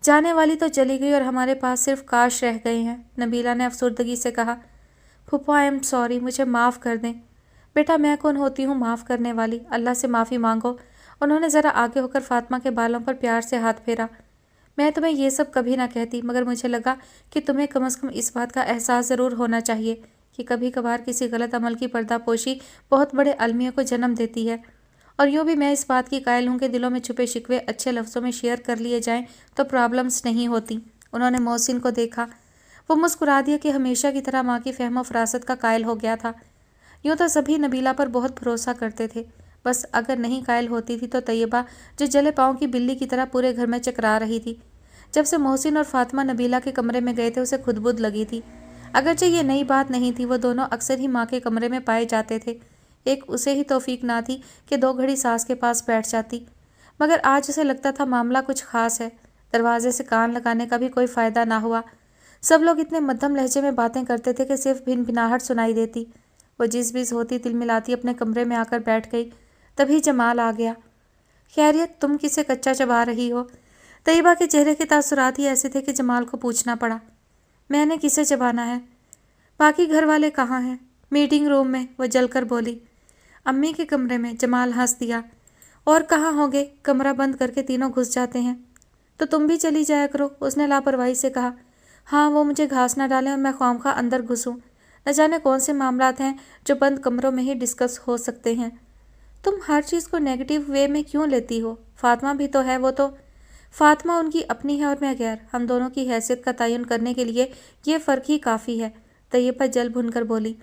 जाने वाली तो चली गई और हमारे पास सिर्फ काश रह गए हैं, नबीला ने अफसुर्दगी से कहा। फुप्पो, आई एम सॉरी, मुझे माफ़ कर दें। बेटा, मैं कौन होती हूँ माफ़ करने वाली, अल्लाह से माफ़ी मांगो। उन्होंने ज़रा आगे होकर फातिमा के बालों पर प्यार से हाथ फेरा। मैं तुम्हें ये सब कभी ना कहती, मगर मुझे लगा कि तुम्हें कम से कम इस बात का एहसास ज़रूर होना चाहिए कि कभी कभार किसी गलत अमल की पर्दापोशी बहुत बड़े अलमियों को जन्म देती है। और यूँ भी मैं इस बात की कायल हूँ कि दिलों में छुपे शिकवे अच्छे लफ्ज़ों में शेयर कर लिए जाएं तो प्रॉब्लम्स नहीं होती। उन्होंने मोहसिन को देखा। वो मुस्कुरा दिया कि हमेशा की तरह माँ की फहम फरासत का कायल हो गया था। यूँ तो सभी नबीला पर बहुत भरोसा करते थे, बस अगर नहीं कायल होती थी तो तैयबा, जो जले पाँव की बिल्ली की तरह पूरे घर में चकरा रही थी। जब से मोहसिन और फातिमा नबीला के कमरे में गए थे, उसे खुदबुद लगी थी। अगरचे ये नई बात नहीं थी, वो दोनों अक्सर ही माँ के कमरे में पाए जाते थे। एक उसे ही तौफीक ना थी कि 2 घड़ी सास के पास बैठ जाती, मगर आज उसे लगता था मामला कुछ खास है। दरवाजे से कान लगाने का भी कोई फ़ायदा ना हुआ। सब लोग इतने मध्यम लहजे में बातें करते थे कि सिर्फ भिन भिनाहट सुनाई देती। वो जिस बीस होती तिलमिलाती अपने कमरे में आकर बैठ गई। तभी जमाल आ गया। खैरियत, तुम किसे कच्चा चबा रही हो? तैयबा के चेहरे के तासुरात ही ऐसे थे कि जमाल को पूछना पड़ा। मैंने किसे चबाना है? बाकी घर वाले कहाँ हैं? मीटिंग रूम में, वो जलकर बोली। अम्मी के कमरे में, जमाल हंस दिया। और कहाँ होंगे? कमरा बंद करके तीनों घुस जाते हैं। तो तुम भी चली जाया करो, उसने लापरवाही से कहा। हाँ, वो मुझे घास ना डालें और मैं ख्वामखा अंदर घुसूं। न जाने कौन से मामलात हैं जो बंद कमरों में ही डिस्कस हो सकते हैं। तुम हर चीज़ को नेगेटिव वे में क्यों लेती हो? फातिमा भी तो है। वो तो फातिमा उनकी अपनी है और मैं गैर। हम दोनों की हैसियत का तयन करने के लिए ये फ़र्क ही काफ़ी है, तैयबा जल भुनकर बोली।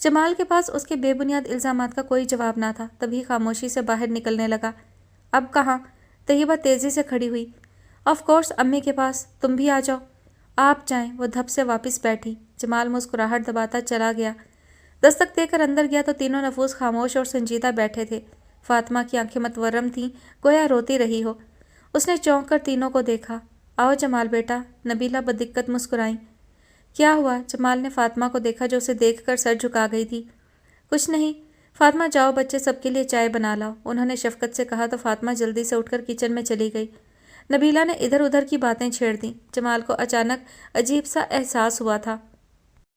जमाल के पास उसके बेबुनियाद इल्ज़ामात का कोई जवाब ना था, तभी खामोशी से बाहर निकलने लगा। अब कहाँ? तैयबा तेज़ी से खड़ी हुई। ऑफ कोर्स अम्मी के पास, तुम भी आ जाओ। आप जाएं। वो धप से वापस बैठी। जमाल मुस्कुराहट दबाता चला गया। दस्तक देकर अंदर गया तो तीनों नफूस खामोश और संजीदा बैठे थे। फातिमा की आंखें मतवरम थीं, गोया रोती रही हो। उसने चौंक कर तीनों को देखा। आओ जमाल बेटा, नबीला बदिक्कत मुस्कुराई। کیا ہوا؟ جمال نے فاطمہ کو دیکھا جو اسے دیکھ کر سر جھکا گئی تھی۔ کچھ نہیں۔ فاطمہ جاؤ بچے سب کے لیے چائے بنا لاؤ، انہوں نے شفقت سے کہا تو فاطمہ جلدی سے اٹھ کر کچن میں چلی گئی۔ نبیلہ نے ادھر ادھر کی باتیں چھیڑ دیں۔ جمال کو اچانک عجیب سا احساس ہوا تھا۔